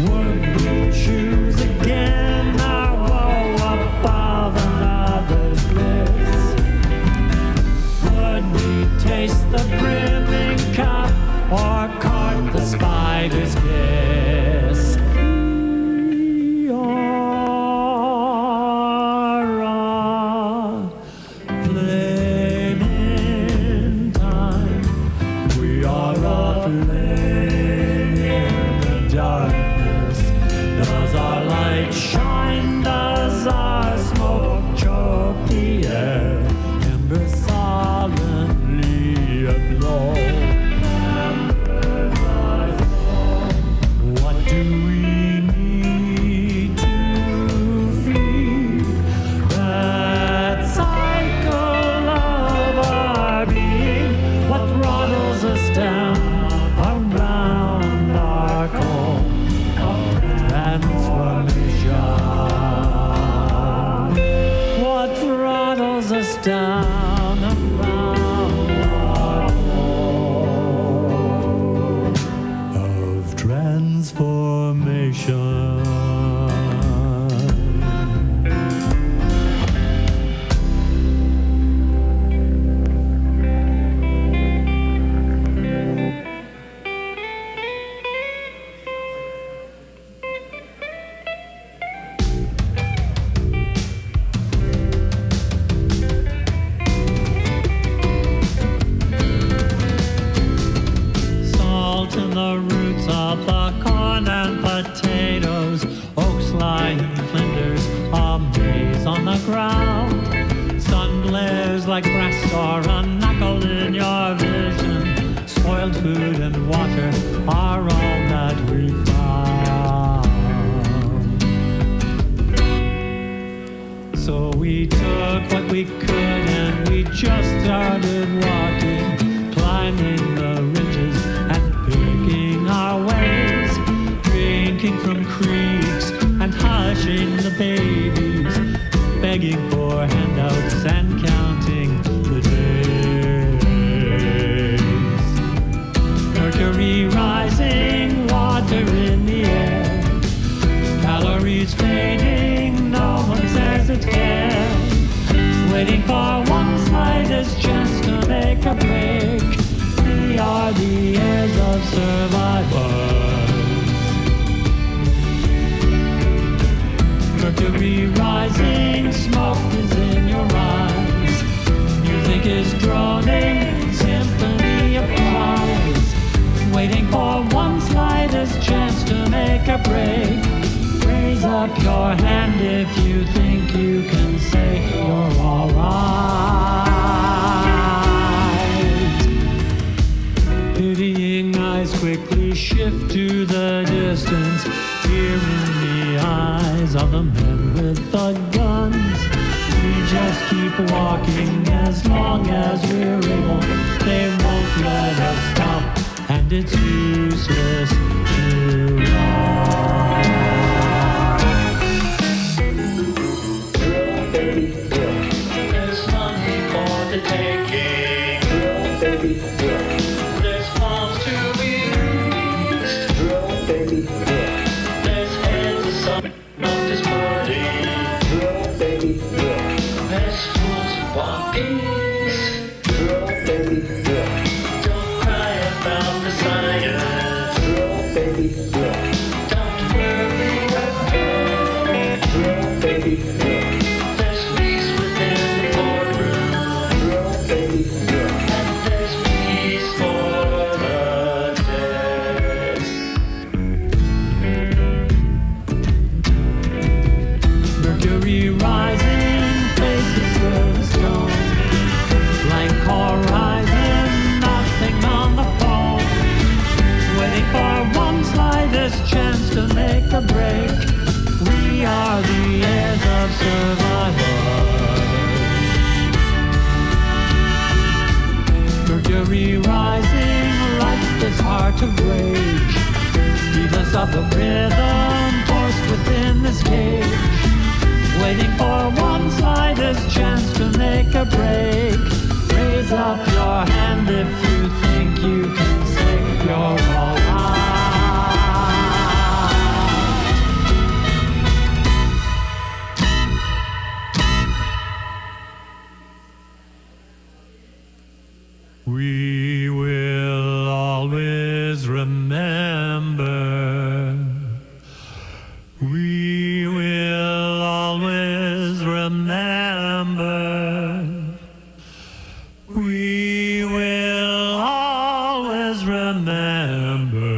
Would you choose again our woe above another's bliss? Would we taste the brimming cup or cart the spider's kiss? We are a flame in time. We are a flame in the darkness. Does our light shine? Does our smoke choke the air? Embers solemnly aglow. What do we need to feed that cycle of our being? What throttles us down around our core of transformation? What throttles us down around our core of transformation? Salt in the roots of the corn and potatoes, oaks lying flinders, a maze on the ground. Sun glares like brass or a knuckle in your vision. Spoiled food and water are all that we found. So we took what we could and we just started walking, climbing the ridges and picking our ways, drinking from creeks and hushing the babies, begging for handouts and counting the days. Mercury rising, water in the air, calories fading, no one says it cares. Waiting for one slightest chance to make a break. We are the heirs of survivors. Mercury rising, smoke is in your eyes. Music is droning, symphony of cries. Waiting for one slightest chance up your hand if you think you can say you're alright. Pitying eyes quickly shift to the distance, fear in the eyes of the men with the guns. We just keep walking as long as we're able. They won't let us stop, and it's useless to run. There's money for the taking. There's palms to be reached. There's heads of some not disparting. There's fools who want peace. Don't cry about the science. Don't worry about there's peace within the boardroom. And there's peace for the dead. Mercury rising, faces of stone. Blank horizon, nothing on the phone. Waiting for one slightest chance to make a break. We are the heirs of survival. Mercury rising, life is hard to break. Heedless of the rhythm, forced within this cage. Waiting for one slightest chance to make a break. Raise up your hand if you think you can say you're alright. We will always remember. We will always remember. We will always remember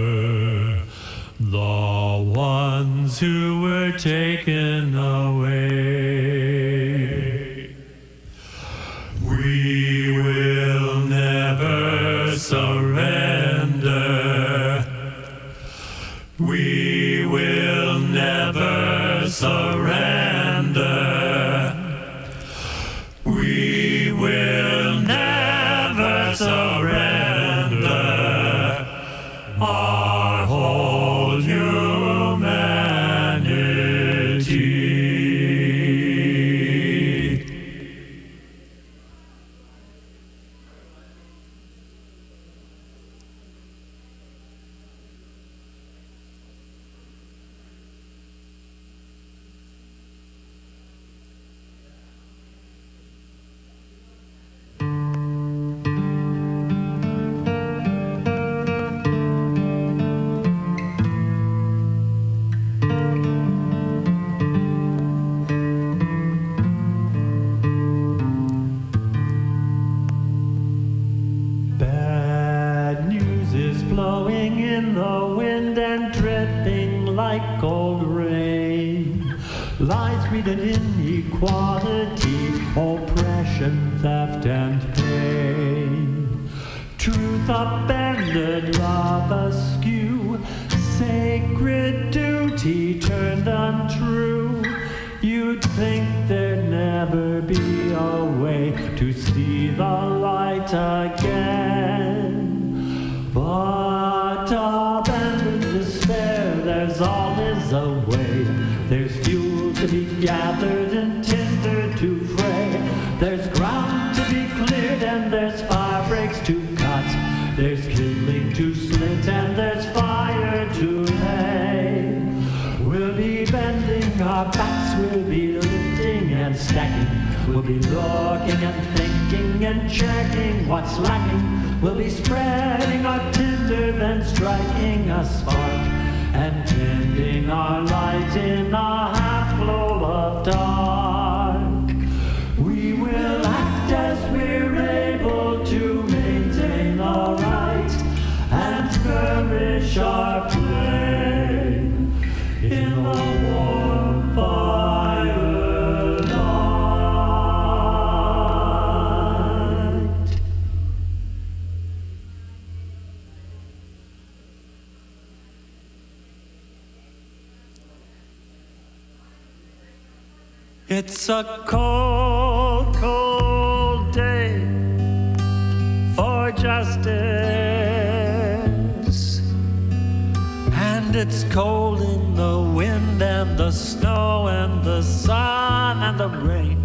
the ones who were taken away. We will never surrender. We will never surrender. We will never surrender our whole humanity. Bad news is blowing in the wind and dripping like cold rain. Lies, greed and inequality, oppression, theft and pain. Truth upended, love askew, sacred duty turned untrue. You'd think there'd never be a way to see the light again. But abandoned despair, there's always a way. There's fuel to be gathered and tinder to fray. There's ground to be cleared and there's fire breaks to cut. There's kindling to slit and there's fire to lay. We'll be bending our backs, we'll be lifting and stacking. We'll be looking and thinking and checking what's lacking. We'll be spreading our tinder, then striking a spark, and tending our light in a half-glow of dark. We will act as we're able to maintain the right and nourish our flame in the warmth It's a cold, cold day for justice. And it's cold in the wind and the snow and the sun and the rain.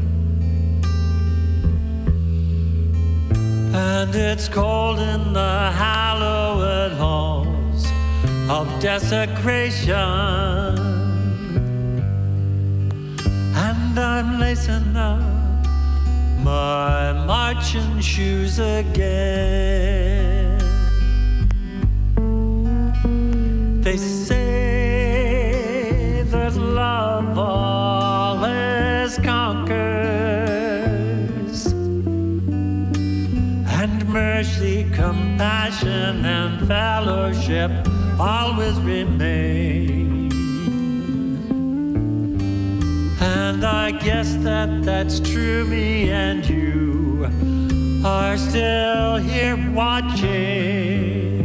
And it's cold in the hallowed halls of desecration. And I'm lacing up my marching shoes again. They say that love always conquers, and mercy, compassion, and fellowship always remain. And I guess that that's true. Me and you are still here watching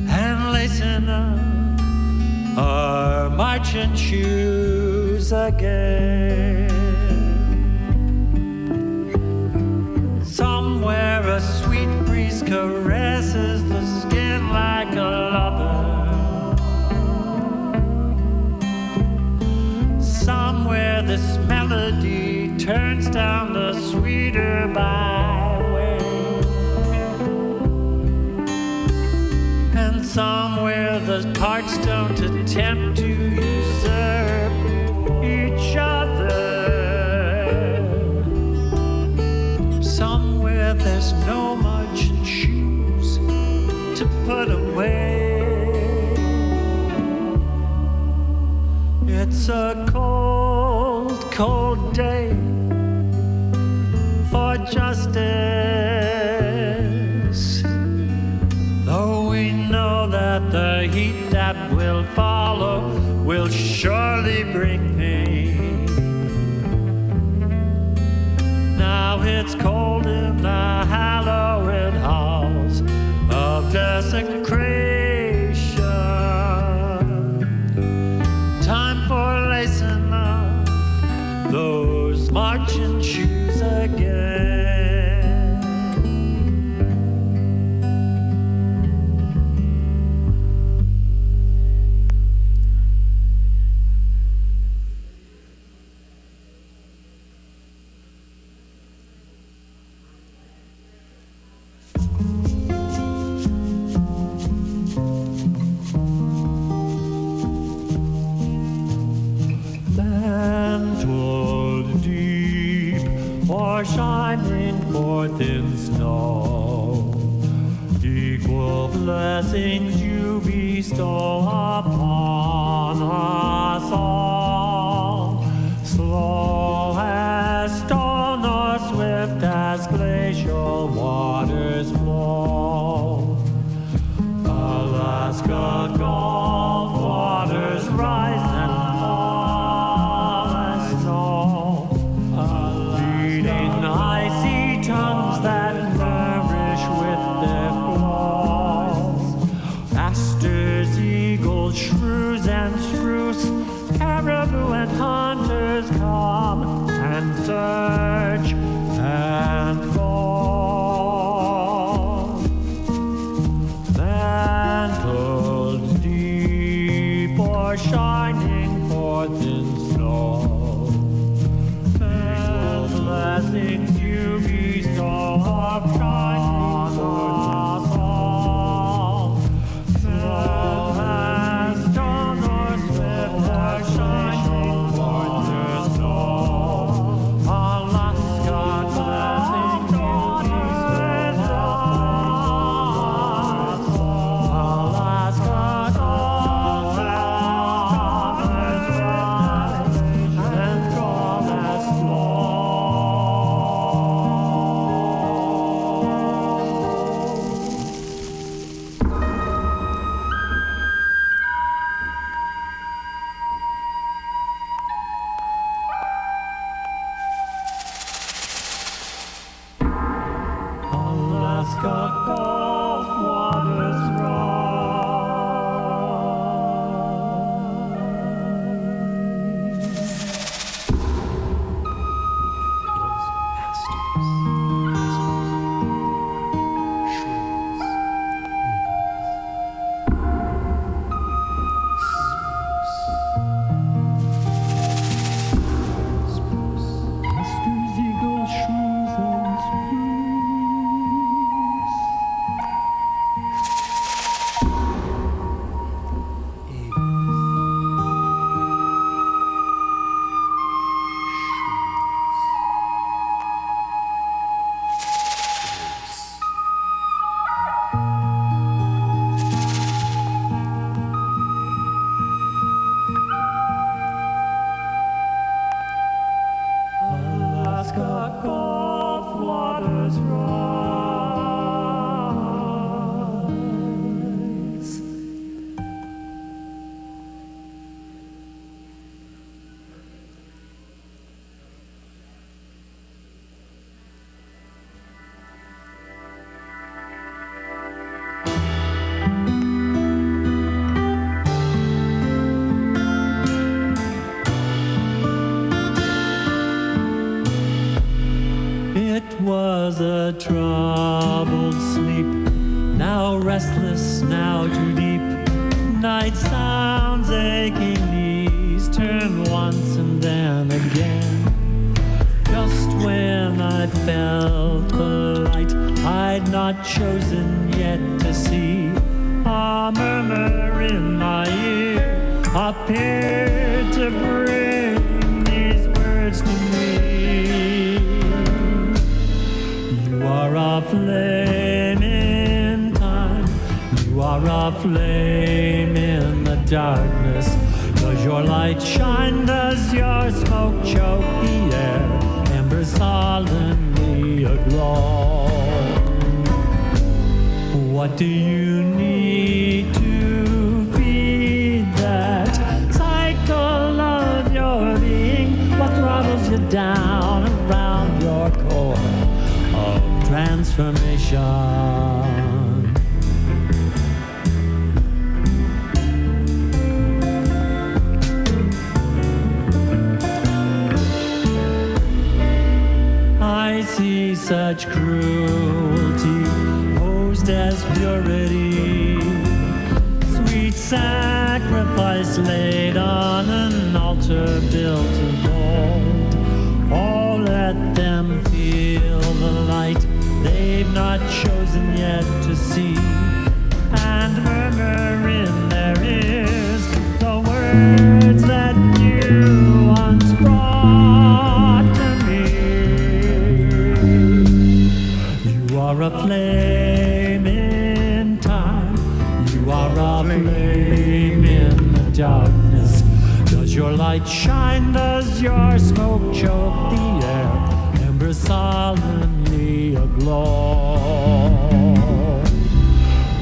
and lacing up our marching shoes again. Somewhere a sweet breeze caresses the skin like a lover. Somewhere this melody turns down the sweeter byway. And somewhere the hearts don't attempt to usurp each other. Somewhere there's no marching shoes to put away. It's a cold, cold day for justice. Though we know that the heat that will follow will surely bring pain. Now it's cold in the hallowed halls of desecration. Time for lacing up those marching shoes again. Mantled deep or shining forth in snow, equal blessings you bestow upon us all. Slow as stone or swift as glacial waters flow. Alaska Gulf waters rise and fall as snow, leading icy tongues that nourish with their claws. Asters, eagles, shrews, and spruce, caribou and hunters come and search and fall. Mantled deep or shining forth in snow, and blessings you bestow of shining forth us all. Slow as dawn or swift or shining forth the snow. Alaska blessings you bestow of Alaska covers rise and fall as snow. Alaska Gulf waters rise. It was a troubled sleep, now restless, now too deep. Night sounds, aching knees, turn once and then again. Just when I felt the light I'd not chosen yet to see, a murmur in my ear appeared to bring these words to me. You are a flame in time, you are a flame in the darkness. Does your light shine, does your smoke choke the air, embers solemnly aglow? What do you need to feed that cycle of your being? What throttles you down around your core of transformation? I see such cruelty posed as purity, sweet sacrifice laid on an altar built of gold. Oh, let them feel the light they've not chosen yet to see, and murmur in their ears the words that you once brought to me. You are a flame in time, you are a flame in the darkness. Does your light shine, does your smoke choke the air, embers solemnly aglow?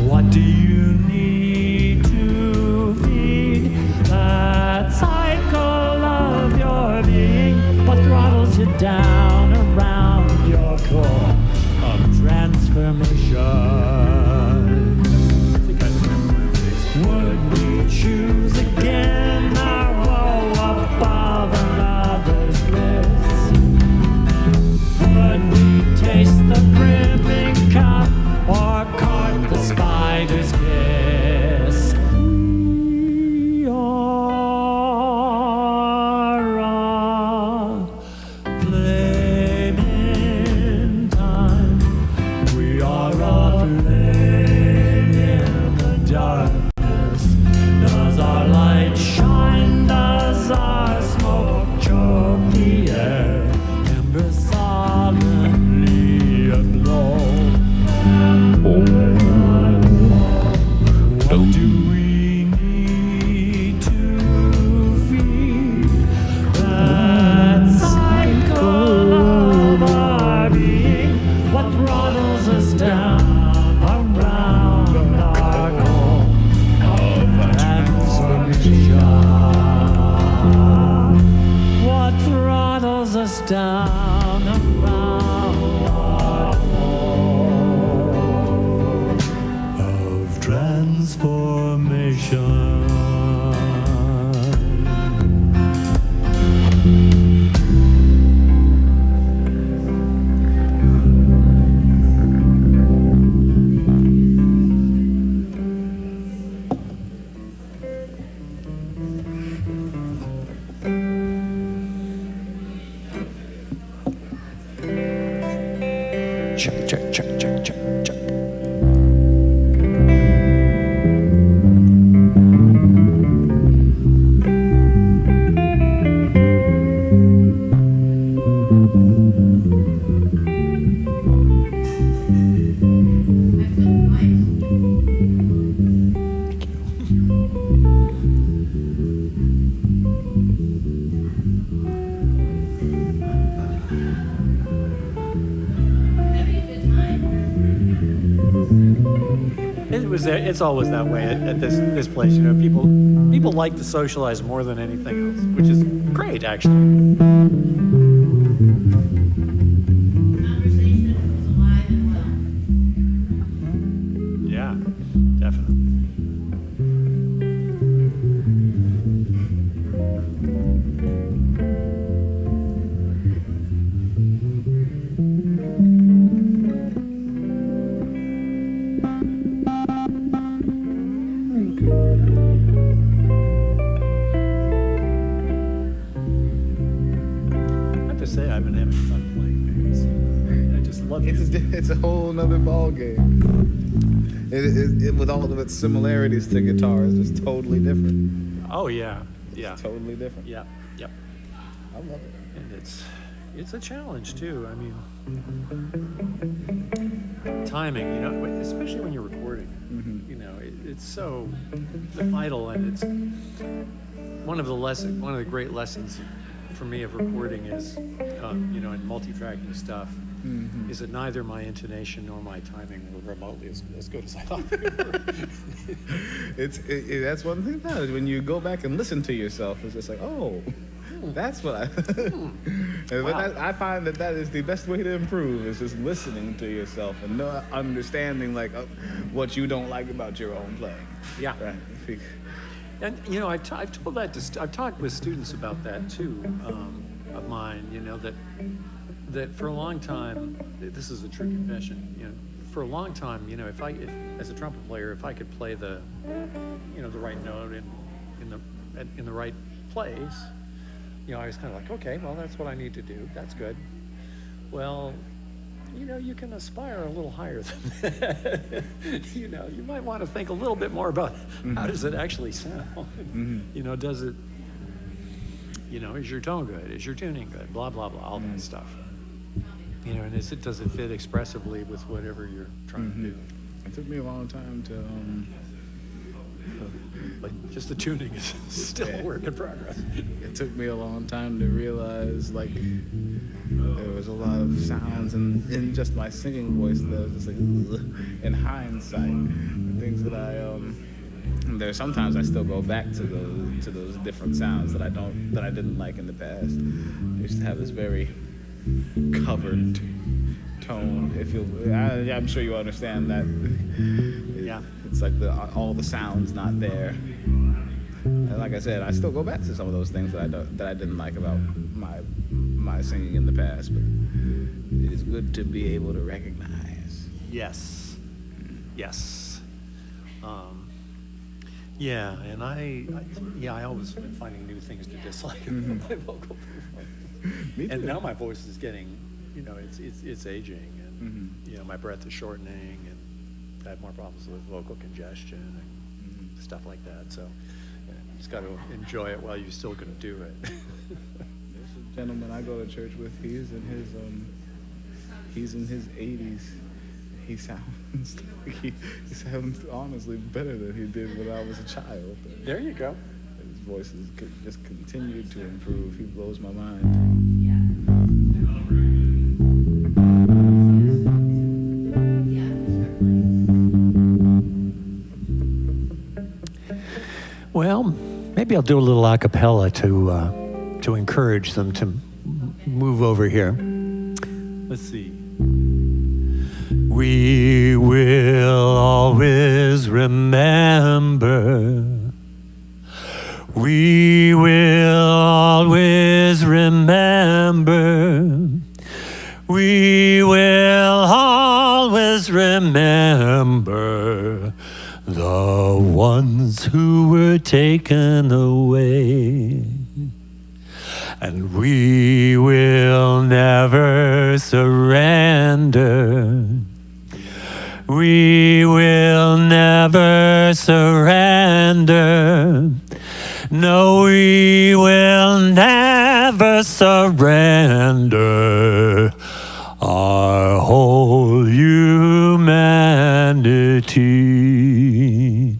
What do you need to feed that cycle of your being? What throttles you down around your core of transformation? Would we choose again our woe above another's bliss? Would we taste the brimming cup or court the spider's kiss? We are a flame in time, we are a flame in the darkness. Does our light shine, does our smoke choke the air, embers solemnly aglow? What do we need to feed that cycle of our being? What throttles us down around our core of transformation? What throttles us down around our core of transformation? Check, check, check, check, check, check. It's always that way at this place. You know, people like to socialize more than anything else, which is great, actually. Conversation is alive and well. Yeah, definitely. love It's a whole nother ball game. It with all of its similarities to guitar, is just totally different. Oh yeah, yeah, Totally different. yeah, yep. I love it. And it's a challenge too. I mean, timing, you know, especially when you're recording. You know, it's so vital, and it's one of the great lessons for me of recording is, you know, in multi-tracking stuff, is that neither my intonation nor my timing were remotely as good as I thought they were. That's one thing about it. When you go back and listen to yourself, it's just like, oh, that's what I. Wow. I find that is the best way to improve, is just listening to yourself and understanding like what you don't like about your own playing. Yeah. Right. And you know, I've told that I've talked with students about that too, of mine. You know, that for a long time, this is a true confession. You know, for a long time, you know, if as a trumpet player, if I could play the, you know, the right note in the right place, you know, I was kind of like, okay, well, that's what I need to do. That's good. Well, you know, you can aspire a little higher than that. You know, you might want to think a little bit more about how does it actually sound? You know, does it, you know, is your tone good? Is your tuning good? Blah, blah, blah, all that stuff. You know, and does it fit expressively with whatever you're trying to do? It took me a long time to But just the tuning is still a work in progress. It took me a long time to realize, like, there was a lot of sounds in just my singing voice that was just like, ugh, in hindsight, things that there's sometimes I still go back to those different sounds that I didn't like in the past. I used to have this very covered tone. I'm sure you understand that. Yeah. It's like all the sounds not there. And like I said, I still go back to some of those things that I didn't like about my singing in the past. But it is good to be able to recognize. Yes. Yes. Yeah, and I always been finding new things to dislike about my vocal performance. Me too. And now my voice is getting, you know, it's aging, and you know, my breath is shortening, and I have more problems with vocal congestion and stuff like that. So you just got to enjoy it while you're still going to do it. There's a gentleman I go to church with. He's in his 80s. He sounds like he sounds honestly better than he did when I was a child. There you go. His voice has just continued to improve. He blows my mind. Well, maybe I'll do a little a cappella to encourage them to move over here. Let's see. We will always remember. We will always remember. We will always remember the ones who were taken away. And we will never surrender. We will never surrender. No, we will never surrender our whole humanity.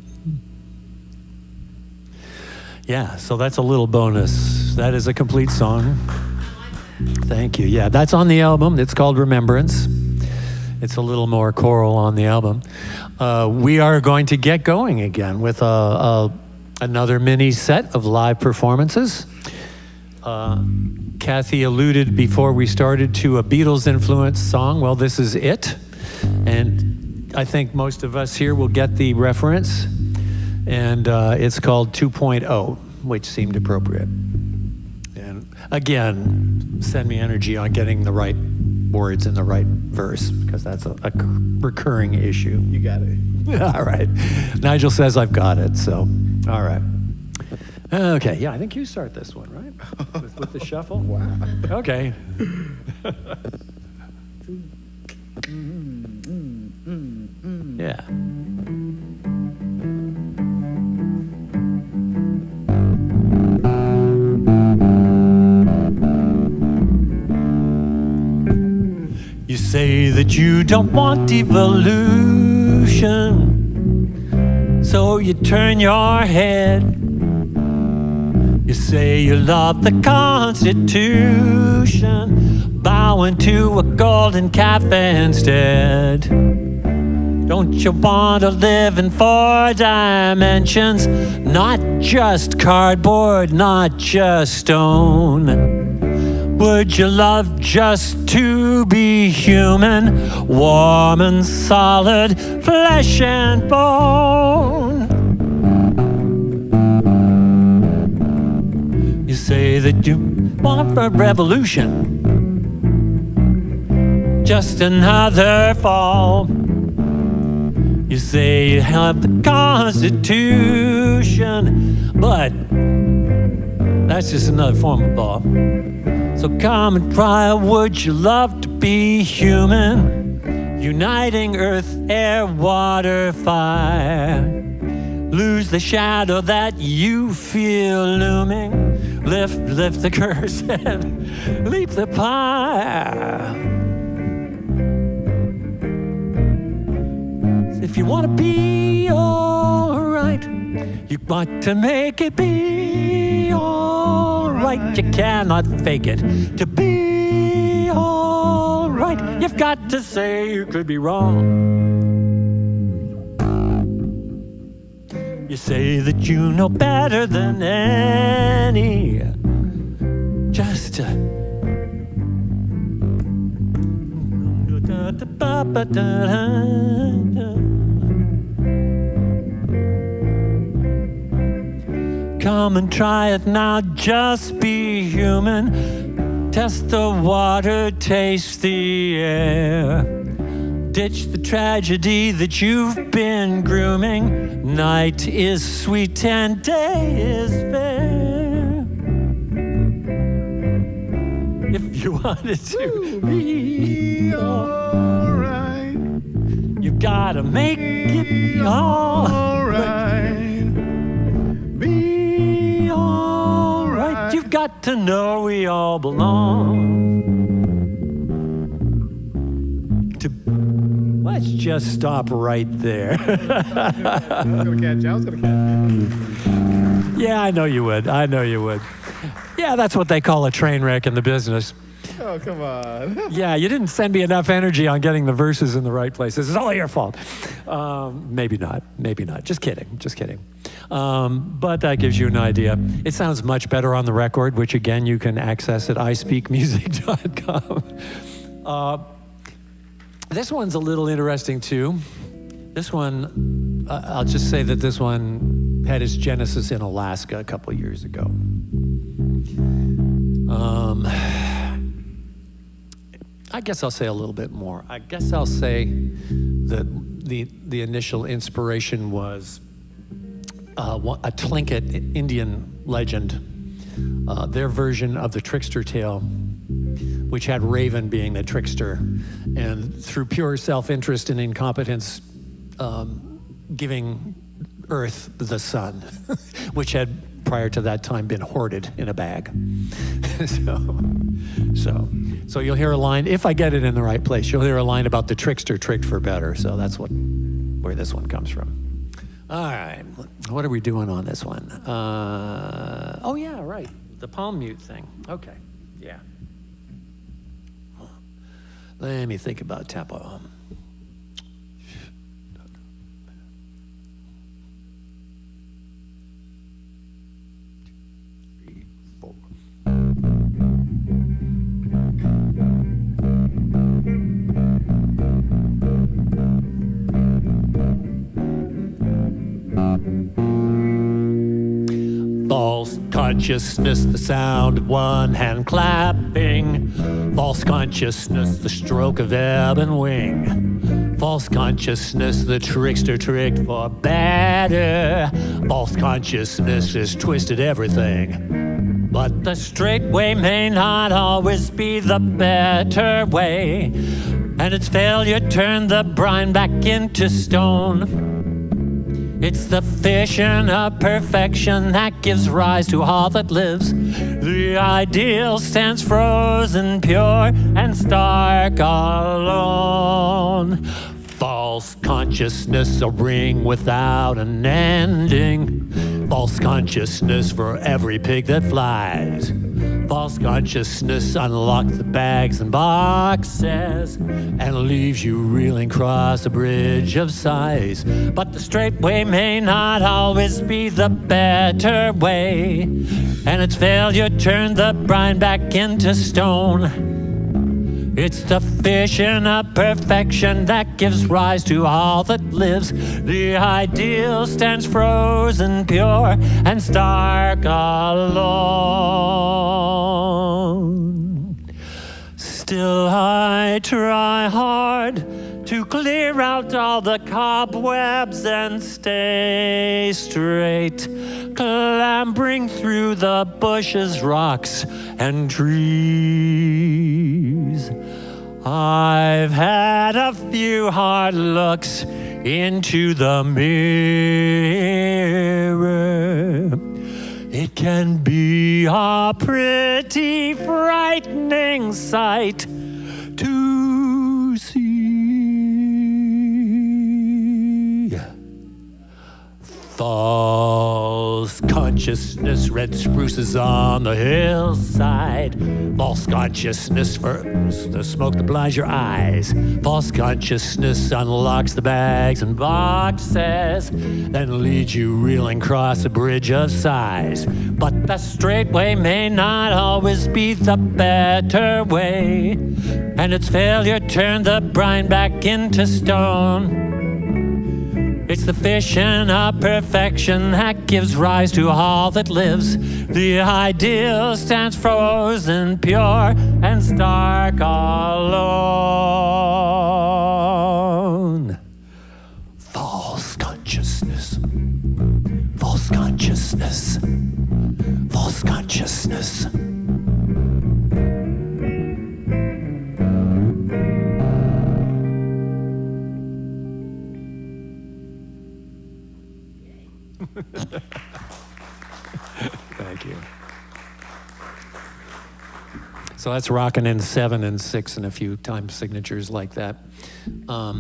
Yeah, so that's a little bonus. That is a complete song. Thank you. Yeah, that's on the album. It's called Remembrance. It's a little more choral on the album. We are going to get going again with another mini set of live performances. Kathy alluded before we started to a Beatles-influenced song. Well, this is it. And I think most of us here will get the reference. And it's called 2.0, which seemed appropriate. And again, send me energy on getting the right words in the right verse, because that's a recurring issue. You got it. All right. Nigel says I've got it, so all right. Okay, yeah, I think you start this one, right? With the shuffle? Wow. Okay. Yeah. You say that you don't want evolution, so you turn your head. You say you love the Constitution, bowing to a golden calf instead. Don't you want to live in 4 dimensions, not just cardboard, not just stone? Would you love just to be human, warm and solid, flesh and bone? You say that you want a revolution, just another fall. You say you have the Constitution, but that's just another form of law. So come and try, would you love to be human? Uniting earth, air, water, fire. Lose the shadow that you feel looming. Lift the curse and leap the pyre. If you want to be alright, you got to make it be alright. You cannot fake it. To be alright, you've got to say you could be wrong. You say that you know better than any. Just come and try it now, just be human. Test the water, taste the air. Ditch the tragedy that you've been grooming. Night is sweet and day is fair. If you wanted to be alright, you gotta make it alright. Be alright, you've got to know we all belong. Let's just stop right there. I was gonna catch you. Yeah, I know you would. Yeah, that's what they call a train wreck in the business. Oh, come on. Yeah, you didn't send me enough energy on getting the verses in the right places. It's all your fault. Maybe not. Just kidding. But that gives you an idea. It sounds much better on the record, which again, you can access at ispeakmusic.com. This one's a little interesting too. This one, I'll just say that this one had its genesis in Alaska a couple years ago. I guess I'll say a little bit more. I guess I'll say that the initial inspiration was a Tlingit Indian legend, their version of the trickster tale, which had Raven being the trickster, and through pure self-interest and incompetence, giving Earth the sun, which had prior to that time been hoarded in a bag. So you'll hear a line, if I get it in the right place, you'll hear a line about the trickster tricked for better. So that's where this one comes from. All right, what are we doing on this one? Oh yeah, right, the palm mute thing. Okay, yeah. Let me think about tempo. False consciousness, the sound of one hand clapping. False consciousness, the stroke of ebb and wing. False consciousness, the trickster tricked for better. False consciousness has twisted everything. But the straight way may not always be the better way. and its failure turned the brine back into stone. It's the fission of perfection that gives rise to all that lives. The ideal stands frozen, pure, and stark alone. False consciousness, a ring without an ending. False consciousness for every pig that flies. False consciousness unlocks the bags and boxes and leaves you reeling across a bridge of sighs. But the straight way may not always be the better way, and its failure turned the brine back into stone. It's the fission of perfection that gives rise to all that lives. The ideal stands frozen, pure, and stark alone. Still I try hard to clear out all the cobwebs and stay straight, clambering through the bushes, rocks, and trees. I've had a few hard looks into the mirror. It can be a pretty frightening sight to see. False consciousness, red spruces on the hillside. False consciousness for the smoke that blinds your eyes. False consciousness unlocks the bags and boxes, then leads you reeling across a bridge of sighs. But the straight way may not always be the better way, and its failure turned the brine back into stone. It's the fission of perfection that gives rise to all that lives. The ideal stands frozen, pure, and stark alone. False consciousness. False consciousness. False consciousness. Thank you. So that's rocking in 7 and 6 and a few time signatures like that. We're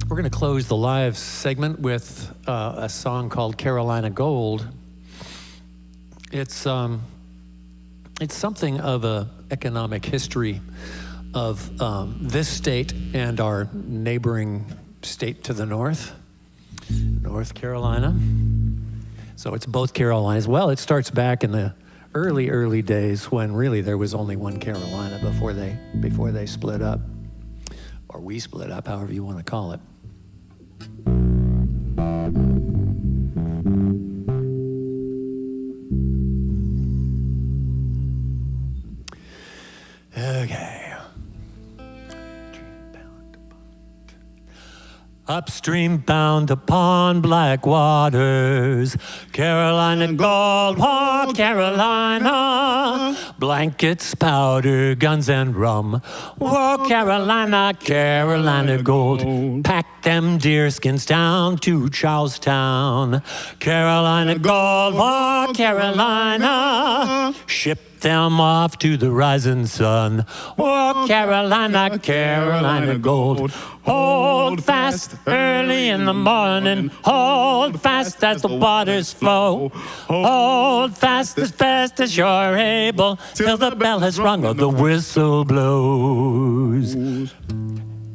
going to close the live segment with a song called Carolina Gold. It's something of a economic history of this state and our neighboring state to the north, North Carolina. So it's both Carolinas. Well, it starts back in the early days when really there was only one Carolina before they split up, or we split up, however you want to call it. Okay. Upstream bound upon black waters, Carolina gold, oh Carolina, blankets, powder, guns, and rum. Oh Carolina, Carolina gold, pack them deerskins down to Charlestown. Carolina gold, oh Carolina, ship them off to the rising sun. Oh Carolina, Carolina gold, hold fast early in the morning, hold fast as the waters flow, hold fast as you're able, till the bell has rung or the whistle blows.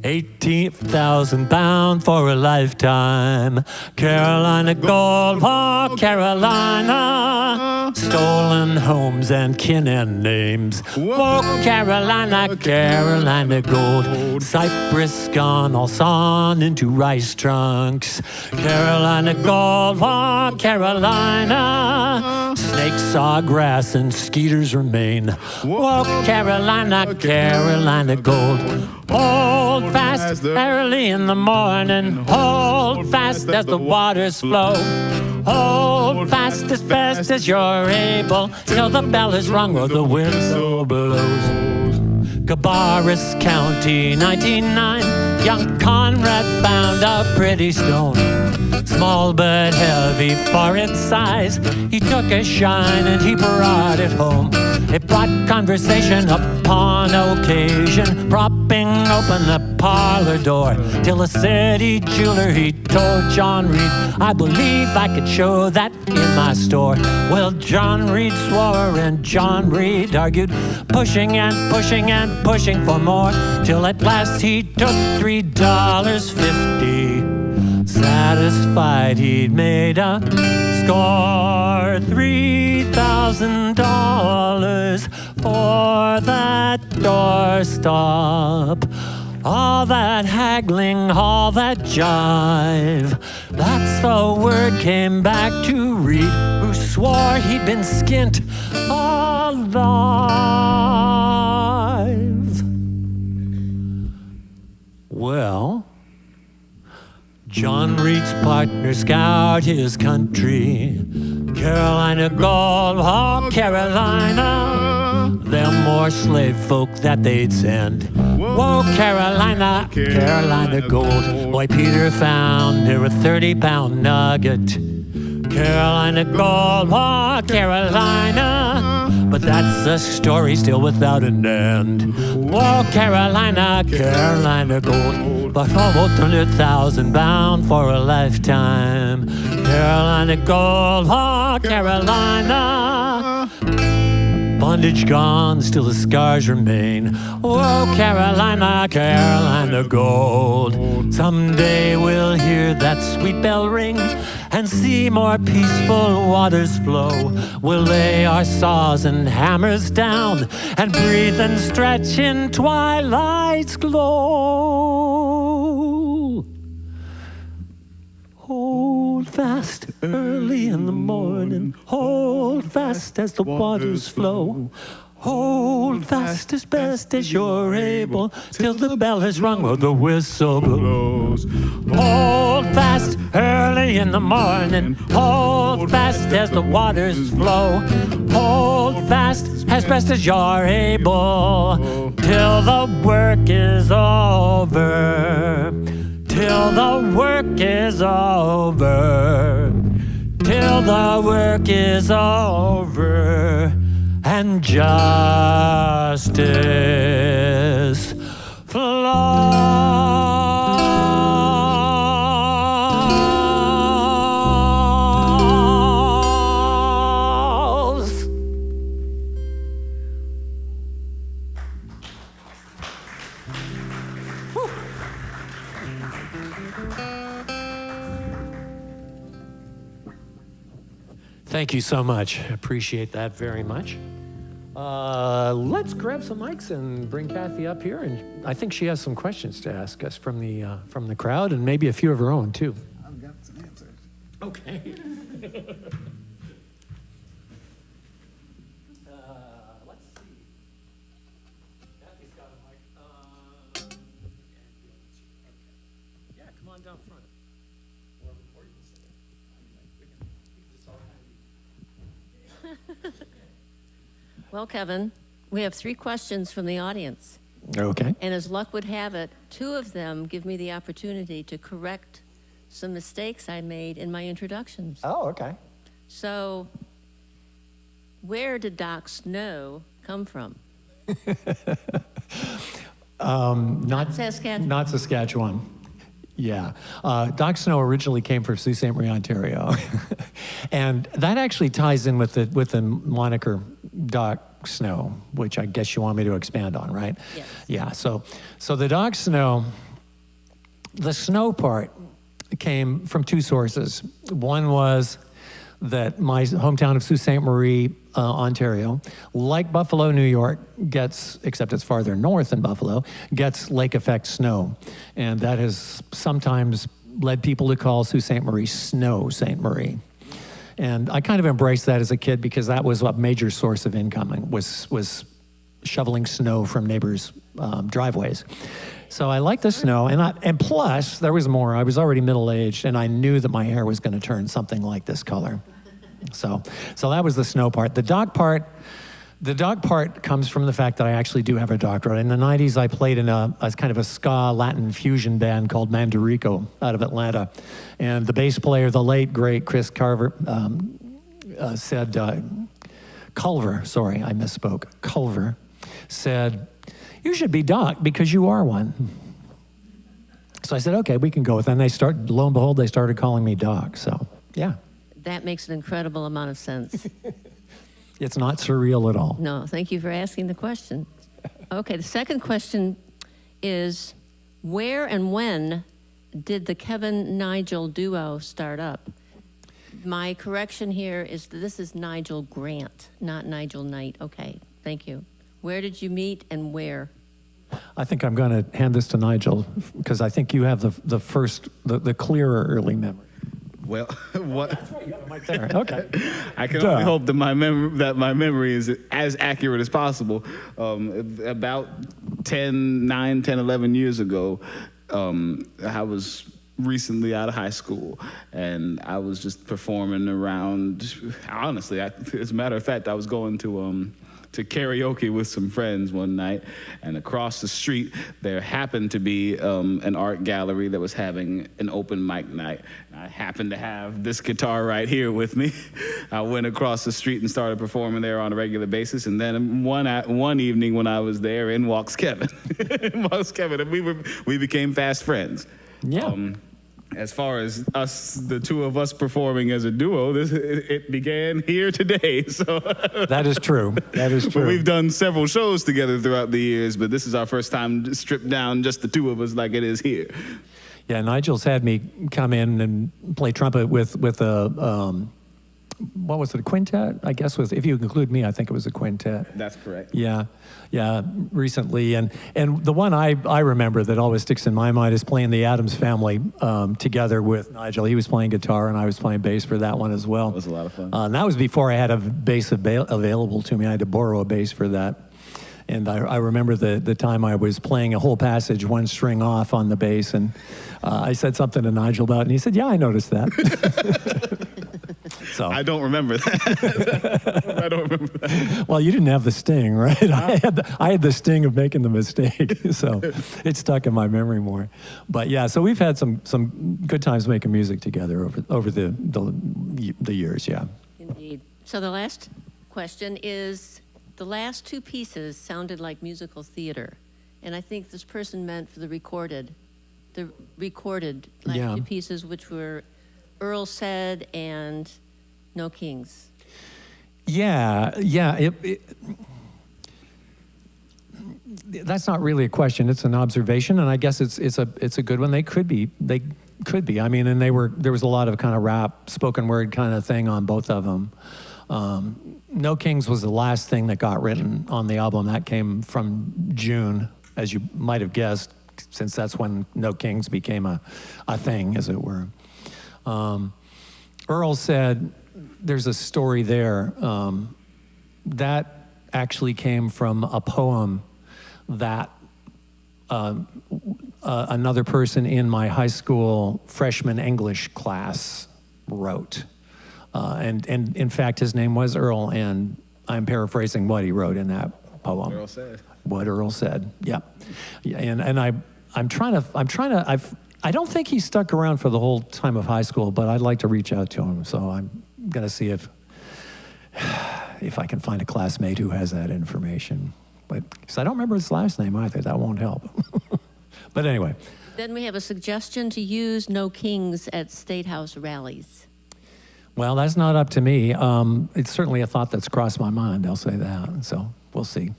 18,000 pounds for a lifetime. Carolina gold, oh Carolina, stolen homes and kin and names. Oh Carolina, Carolina gold, Cypress gone all sawn into rice trunks. Carolina gold, oh Carolina, snakes saw grass and skeeters remain. Oh Carolina, Carolina gold, hold fast early in the morning, hold fast as the waters flow, hold fast as you're able, till the bell is rung or the whistle blows. Cabarrus County, 1909. Young Conrad found a pretty stone, small but heavy for its size. He took a shine and he brought it home. It brought conversation upon occasion, propping open the parlor door, till a city jeweler he told John Reed, I believe I could show that in my store. Well, John Reed swore and John Reed argued, pushing and pushing and pushing for more, till at last he took $3.50. Satisfied he'd made a score, $3,000 for that doorstop. All that haggling, all that jive, that's the word came back to Reed, who swore he'd been skint alive. Well, John Reed's partner scoured his country, Carolina Gold, oh Carolina, them more slave folk that they'd send. Whoa, Carolina, Carolina Gold. Boy, Peter found near a 30-pound nugget. Carolina Gold, oh Carolina, but that's a story still without an end. Whoa, Carolina, Carolina Gold, but for 100,000 bound for a lifetime. Carolina Gold, oh Carolina, bondage gone, still the scars remain. Whoa, Carolina, Carolina Gold. Someday we'll hear that sweet bell ring and see more peaceful waters flow. We'll lay our saws and hammers down and breathe and stretch in twilight's glow. Hold fast early in the morning, hold fast as the waters flow. Hold fast as best as you're able, till the bell has rung or the whistle blows. Hold fast early in the morning, hold fast as the waters flow. Hold fast as best as you're able, till the work is over. Till the work is over. Till the work is over. And justice flows. Thank you so much. Appreciate that very much. Let's grab some mics and bring Kathy up here, and I think she has some questions to ask us from the crowd, and maybe a few of her own too. I've got some answers. Okay. Let's see. Kathy's got a mic. Yeah, come on down front. Or you can sit there. We can just all kind of. Well, Kevin, we have 3 questions from the audience. Okay. And as luck would have it, 2 of them give me the opportunity to correct some mistakes I made in my introductions. Oh, okay. So, where did Doc Snow come from? Not Saskatchewan. Not Saskatchewan. Yeah. Doc Snow originally came from Sault Ste. Marie, Ontario. And that actually ties in with the moniker Doc Snow, which I guess you want me to expand on, right? Yes. Yeah. So the Doc Snow, the snow part came from 2 sources. One was that my hometown of Sault Ste. Marie, Ontario, like Buffalo, New York, gets, except it's farther north than Buffalo, gets lake effect snow. And that has sometimes led people to call Sault Ste. Marie Snow Ste. Marie. And I kind of embraced that as a kid because that was a major source of income, was shoveling snow from neighbors' driveways. So I liked the snow, and plus, there was more. I was already middle-aged, and I knew that my hair was going to turn something like this color. So that was the snow part. The Doc part, The dog part comes from the fact that I actually do have a doctorate. In the 90s, I played in a kind of a ska Latin fusion band called Mandarico out of Atlanta. And the bass player, the late, great Chris Carver, said, Culver, sorry, I misspoke. Culver said, "You should be Doc because you are one." So I said, okay, we can go with that. And lo and behold, they started calling me Doc. So, yeah. That makes an incredible amount of sense. It's not surreal at all. No, thank you for asking the question. Okay, the second question is, where and when did the Kevin-Nigel duo start up? My correction here is that this is Nigel Grant, not Nigel Knight. Okay, thank you. Where did you meet and where? I think I'm going to hand this to Nigel because I think you have the clearer early memory. Well, what? Right there. Okay. I can only hope that my memory is as accurate as possible. About 9, 10, 11 years ago, I was recently out of high school, and I was just performing around. Honestly, as a matter of fact, I was going to karaoke with some friends one night, and across the street there happened to be an art gallery that was having an open mic night. I happened to have this guitar right here with me. I went across the street and started performing there on a regular basis, and then one evening when I was there, in walks Kevin. And we became fast friends. Yeah. As far as the two of us performing as a duo, it began here today. So that is true. That is true. But we've done several shows together throughout the years, but this is our first time stripped down, just the two of us, like it is here. Yeah, Nigel's had me come in and play trumpet with a what was it, a quintet? I guess if you include me, I think it was a quintet. That's correct. Yeah, recently. And the one I remember that always sticks in my mind is playing the Addams Family together with Nigel. He was playing guitar and I was playing bass for that one as well. It was a lot of fun. And that was before I had a bass available to me. I had to borrow a bass for that. And I remember the time I was playing a whole passage, one string off on the bass, and I said something to Nigel about it, and he said, "Yeah, I noticed that." So I don't remember that. I don't remember that. Well, you didn't have the sting, right? I had the sting of making the mistake, so it stuck in my memory more. But yeah, so we've had some good times making music together over the years. Yeah. Indeed. So the last question is, the last two pieces sounded like musical theater, and I think this person meant for the recorded last two pieces, which were Earl Said and No Kings. Yeah. That's not really a question. It's an observation, and I guess it's a good one. They could be. I mean, and there was a lot of kind of rap, spoken word kind of thing on both of them. No Kings was the last thing that got written on the album. That came from June, as you might have guessed, since that's when No Kings became a thing, as it were. Earl Said, there's a story there. That actually came from a poem that another person in my high school freshman English class wrote. And in fact, his name was Earl, and I'm paraphrasing what he wrote in that poem. Earl Said. What Earl said. Yeah. And I'm trying to. I don't think he stuck around for the whole time of high school, but I'd like to reach out to him. So I'm gonna see if I can find a classmate who has that information. But because I don't remember his last name either, that won't help. But anyway. Then we have a suggestion to use No Kings at State House rallies. Well, that's not up to me. It's certainly a thought that's crossed my mind, I'll say that. So we'll see.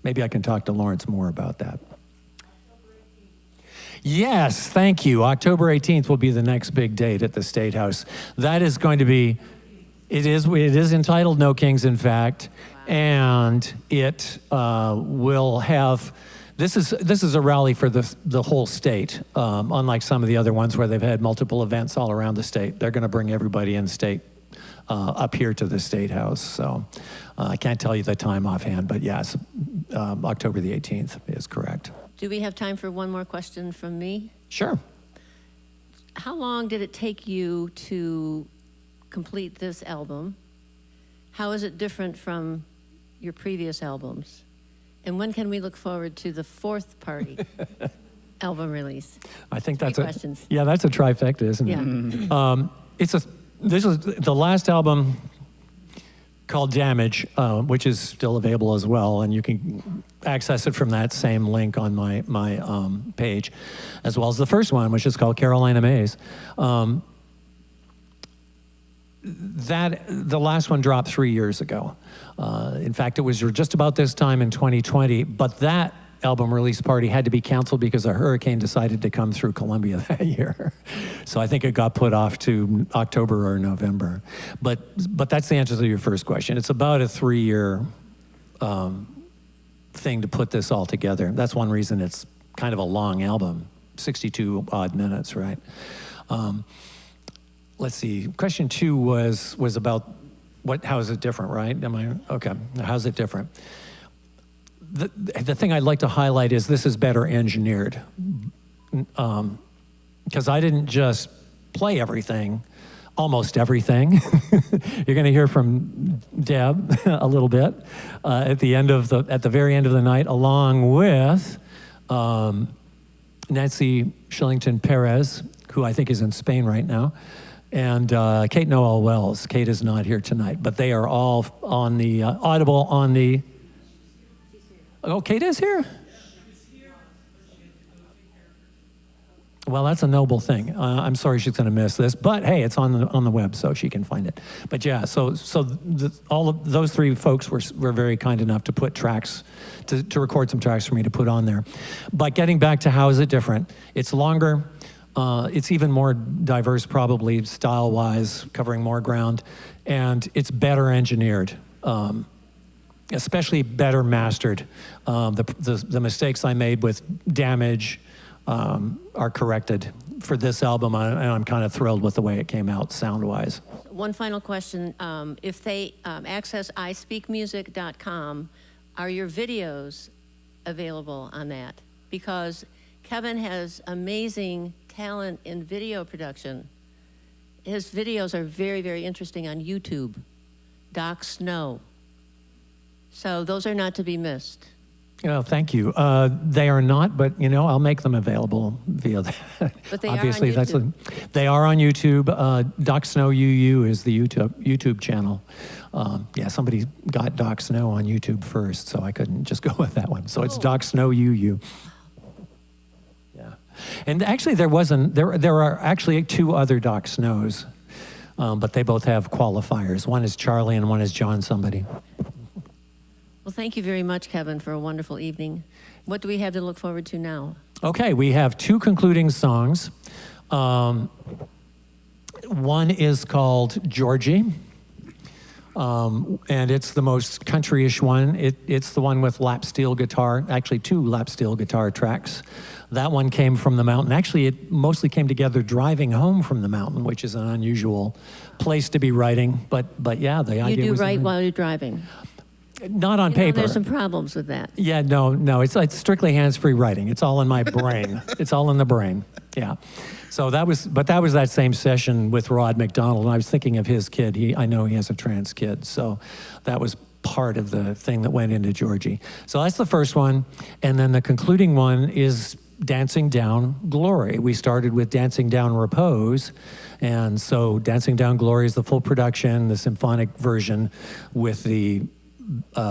Maybe I can talk to Lawrence more about that. Yes, thank you. October 18th will be the next big date at the State House. That is going to be, it is entitled No Kings, in fact, and it will have, this is a rally for the whole state, unlike some of the other ones where they've had multiple events all around the state. They're going to bring everybody in state up here to the State House. So I can't tell you the time offhand, but yes, October the 18th is correct. Do we have time for one more question from me? Sure. How long did it take you to complete this album? How is it different from your previous albums? And when can we look forward to the fourth party album release? I think Three that's questions. Yeah, that's a trifecta, isn't it? Yeah. This is the last album called Damage, which is still available as well, and you can access it from that same link on my page, as well as the first one, which is called Carolina Maze. The last one dropped 3 years ago. In fact, it was just about this time in 2020, but that album release party had to be canceled because a hurricane decided to come through Columbia that year. So I think it got put off to October or November. But that's the answer to your first question. It's about a 3-year thing to put this all together. That's one reason it's kind of a long album, 62 odd minutes, right? Let's see. Question 2 was about how is it different, right? Okay? How's it different? The thing I'd like to highlight is this is better engineered, because I didn't just play everything, almost everything. You're going to hear from Deb a little bit at the very end of the night, along with Nancy Shillington Perez, who I think is in Spain right now, and Kate Noel Wells. Kate is not here tonight, but they are all on the Audible on the. Oh, Kate is here? Well, that's a noble thing. I'm sorry she's going to miss this, but hey, it's on the web, so she can find it. But yeah, so all of those 3 folks were very kind enough to put tracks, to record some tracks for me to put on there. But getting back to how is it different? It's longer. It's even more diverse, probably style-wise, covering more ground, and it's better engineered. Especially better mastered. The mistakes I made with Damage are corrected for this album, and I'm kind of thrilled with the way it came out sound-wise. One final question. If they access ispeakmusic.com, are your videos available on that? Because Kevin has amazing talent in video production. His videos are very, very interesting on YouTube. Doc Snow. So those are not to be missed. Oh, thank you. They are not, but I'll make them available via that. But they Obviously, are on YouTube. They are on YouTube. Doc Snow UU is the YouTube channel. Yeah, somebody got Doc Snow on YouTube first, so I couldn't just go with that one. So it's Doc Snow UU. Yeah, and actually there are actually 2 other Doc Snows, but they both have qualifiers. One is Charlie and one is John somebody. Well, thank you very much, Kevin, for a wonderful evening. What do we have to look forward to now? Okay, we have 2 concluding songs. One is called Georgie, and it's the most country-ish one. It's the one with lap steel guitar, actually 2 lap steel guitar tracks. That one came from the mountain. Actually, it mostly came together driving home from the mountain, which is an unusual place to be writing. But yeah, the idea was... You do write while you're driving? Not on paper. There's some problems with that. Yeah, no, it's strictly hands-free writing. It's all in my brain. It's all in the brain. Yeah. So that was that same session with Rod McDonald, and I was thinking of his kid. I know he has a trans kid, so that was part of the thing that went into Georgie. So that's the first one, and then the concluding one is Dancing Down Glory. We started with Dancing Down Repose, and so Dancing Down Glory is the full production, the symphonic version with the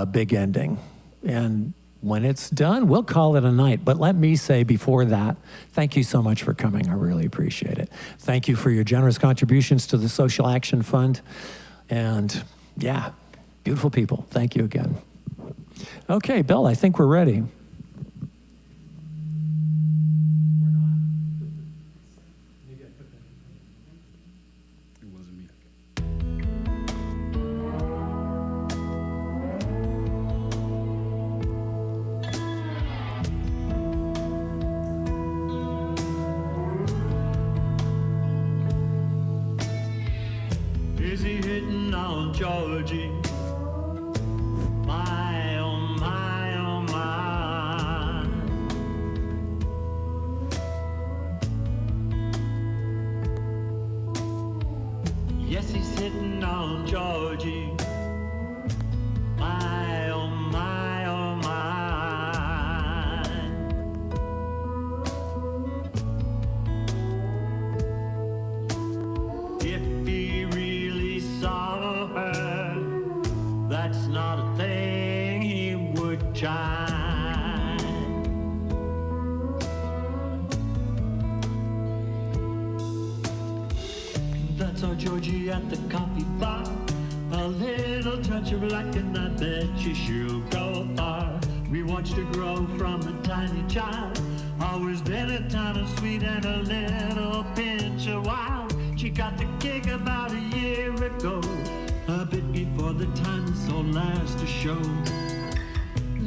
big ending. And when it's done, we'll call it a night. But let me say before that, thank you so much for coming. I really appreciate it. Thank you for your generous contributions to the Social Action Fund. And yeah, beautiful people. Thank you again. Okay, Bill, I think we're ready. It wasn't me. Is he hitting on Georgie? My, oh my, oh my. Yes, he's hitting on Georgie. My, oh Georgie at the coffee bar. A little touch of luck and I bet you she'll go far. We watched her grow from a tiny child. Always been a ton of sweet and a little pinch of wild. She got the gig about a year ago, a bit before the time this all last to show.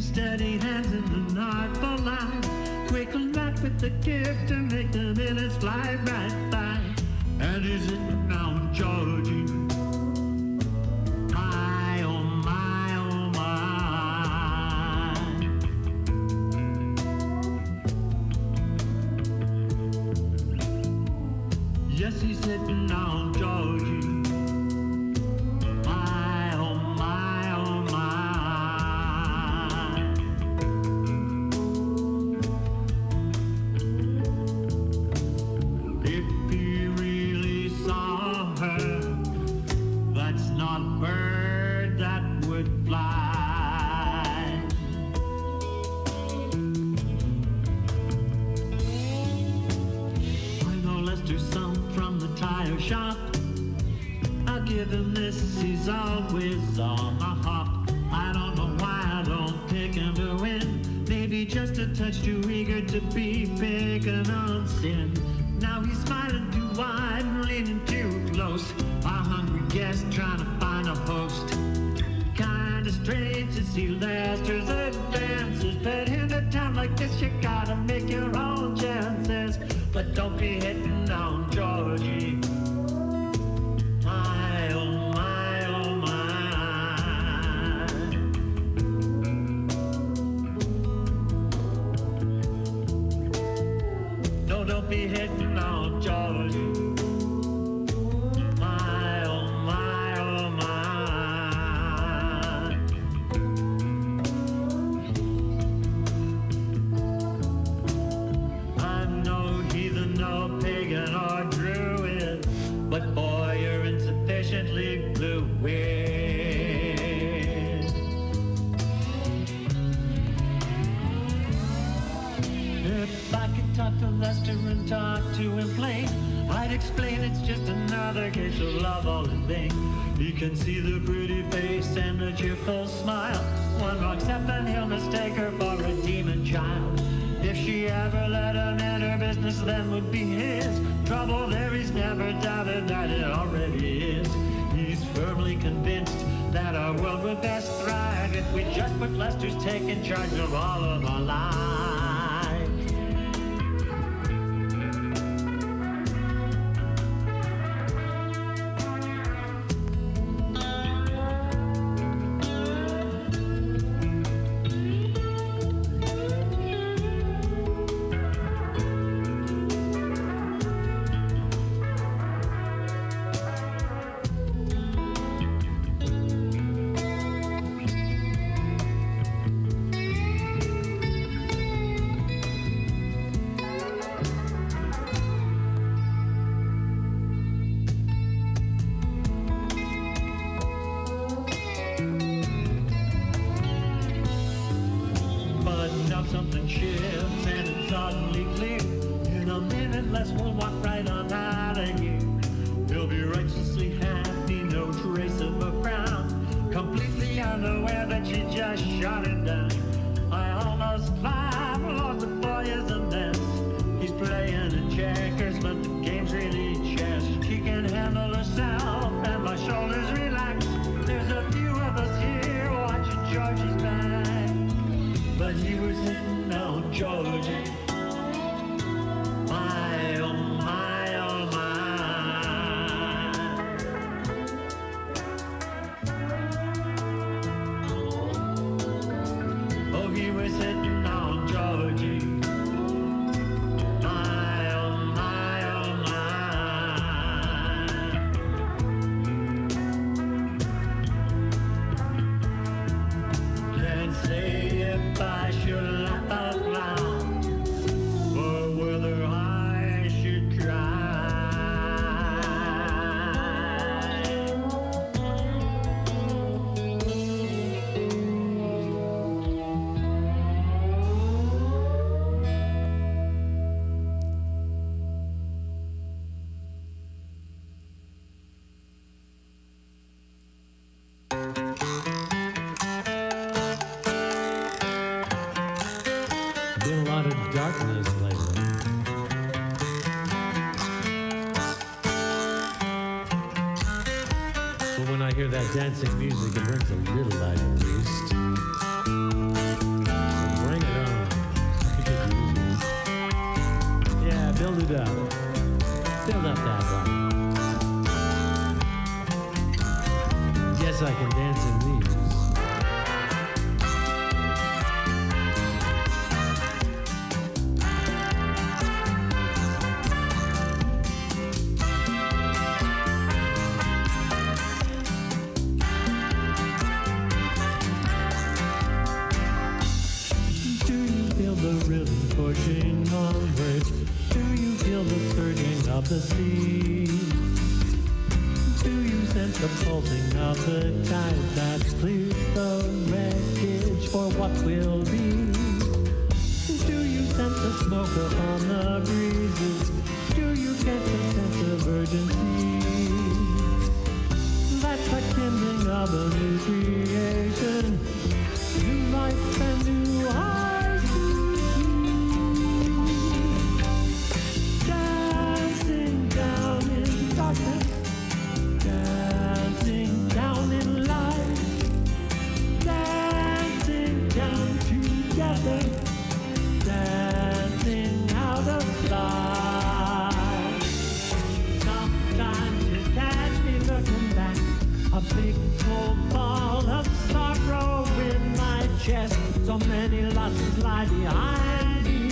Steady hands in an artful line, quick luck with the gift to make the minutes fly right by. And is it now, Georgie? My, oh my, oh my. Yes, he's sitting on Georgie. My, oh my, oh my. If he really saw her, that's not a bird that would fly. I know Lester's son from the tire shop. I'll give him this, he's always on the hop. I don't know why I don't pick him to win. Maybe just a touch too eager to be picking on sin. Now he's smiling too wide and leaning too close. A hungry guest trying to find a host. Kinda strange to see Lester's advances, but in a town like this you gotta make your own chances. But don't be hitting on Georgie. My, oh my, oh my. No, don't be hitting on Georgie. My, oh my, oh my. I'm no heathen, no pagan or druid, but boy, you're insufficiently fluid. If I could talk to Lester and talk to him plain, I'd explain it's just another case of love all in vain. He can see the pretty face and the cheerful smile. One wrong step and he'll mistake her for a demon child. If she ever let him in her business, then would be his. Trouble there, he's never doubted that it already is. He's firmly convinced that our world would best thrive if we just put Lester's taking charge of all of our lives. Something shifts and it's suddenly clear. In a minute less we'll walk right on out of here. He'll be righteously happy, no trace of a frown, completely unaware that she just shot him down. I almost climbed, Lord, the boy is a mess. He's playing in checkers, but the game's really chess. She can handle herself and my shoulders relax. There's a few of us here watching Georgie's back. But he was hitting on Georgie. My, oh my, oh my. Oh, he was hitting on Georgie. My, oh my, oh my. Can't say if I should laugh out loud. hear that dancing music, it brings a little light at least. Bring it on. Yeah, build it up. Build up that light. Yes, I can dance in these. Pushing onward, do you feel the surging of the sea? Do you sense the pulsing of the tide that clears the wreckage for what will be? Do you sense the smoke upon the breezes? Do you get the sense of urgency? That's the kindling of a new creation, new life and new heights. Dancing down in life, dancing down together, dancing out of sight. Sometimes you catch me looking back, a big cold ball of sorrow in my chest. So many losses lie behind me,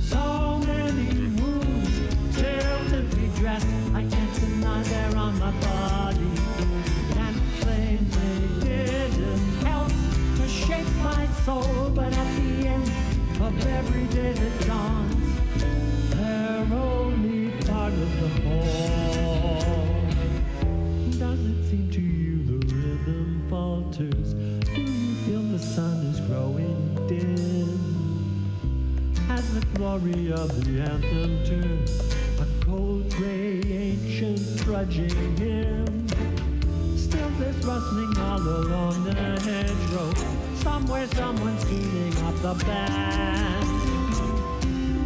so many wounds still to be dressed. I can't deny they're on my body. Can't claim they didn't help to shape my soul, but at the end of every day that dawns, they're only part of the whole. Does it seem to you the rhythm falters? Do you feel the sun is growing dim? As the glory of the anthem turns, a cold gray ancient trudging hymn. Still there's rustling all along the hedgerow. Somewhere someone's tuning up the band.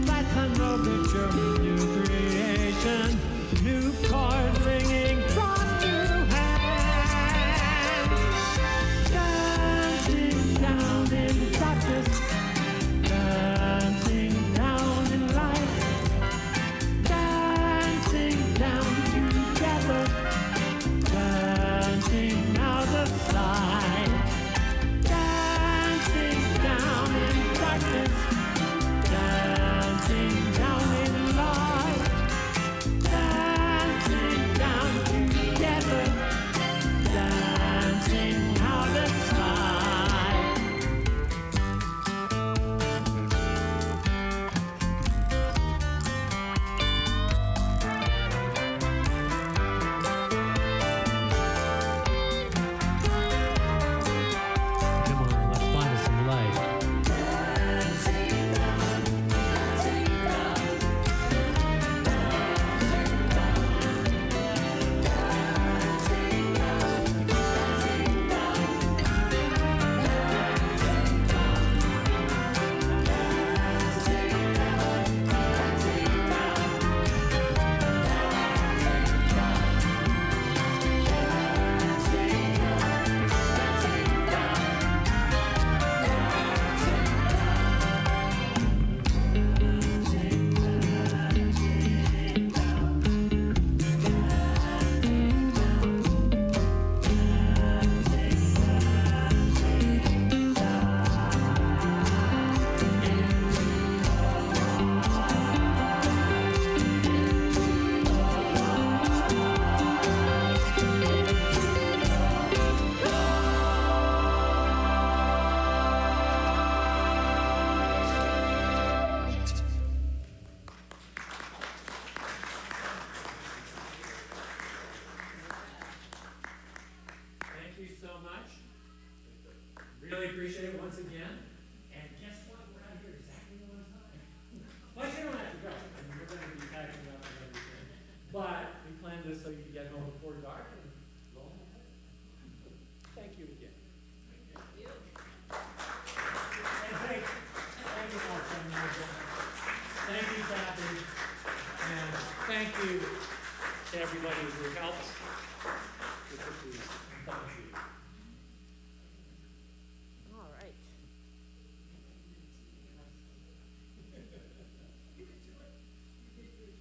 That's a no picture of new creation, new chord ringing from new hands. Dancing down in darkness, dancing down in light, dancing down together, dancing out of sight, dancing down in darkness, dancing down in light, dancing down together, dancing out of sight. Come on, let's find us some light. Thank you so much. Really appreciate it once again. And guess what? We're out here exactly on time. But you don't have to go. I mean, we're going to be packing up and everything. But we planned this so you can get home before dark and roll ahead. Thank you again. Thank you. And thank you, Mark. Thank you, Kathy. And thank you to everybody who helped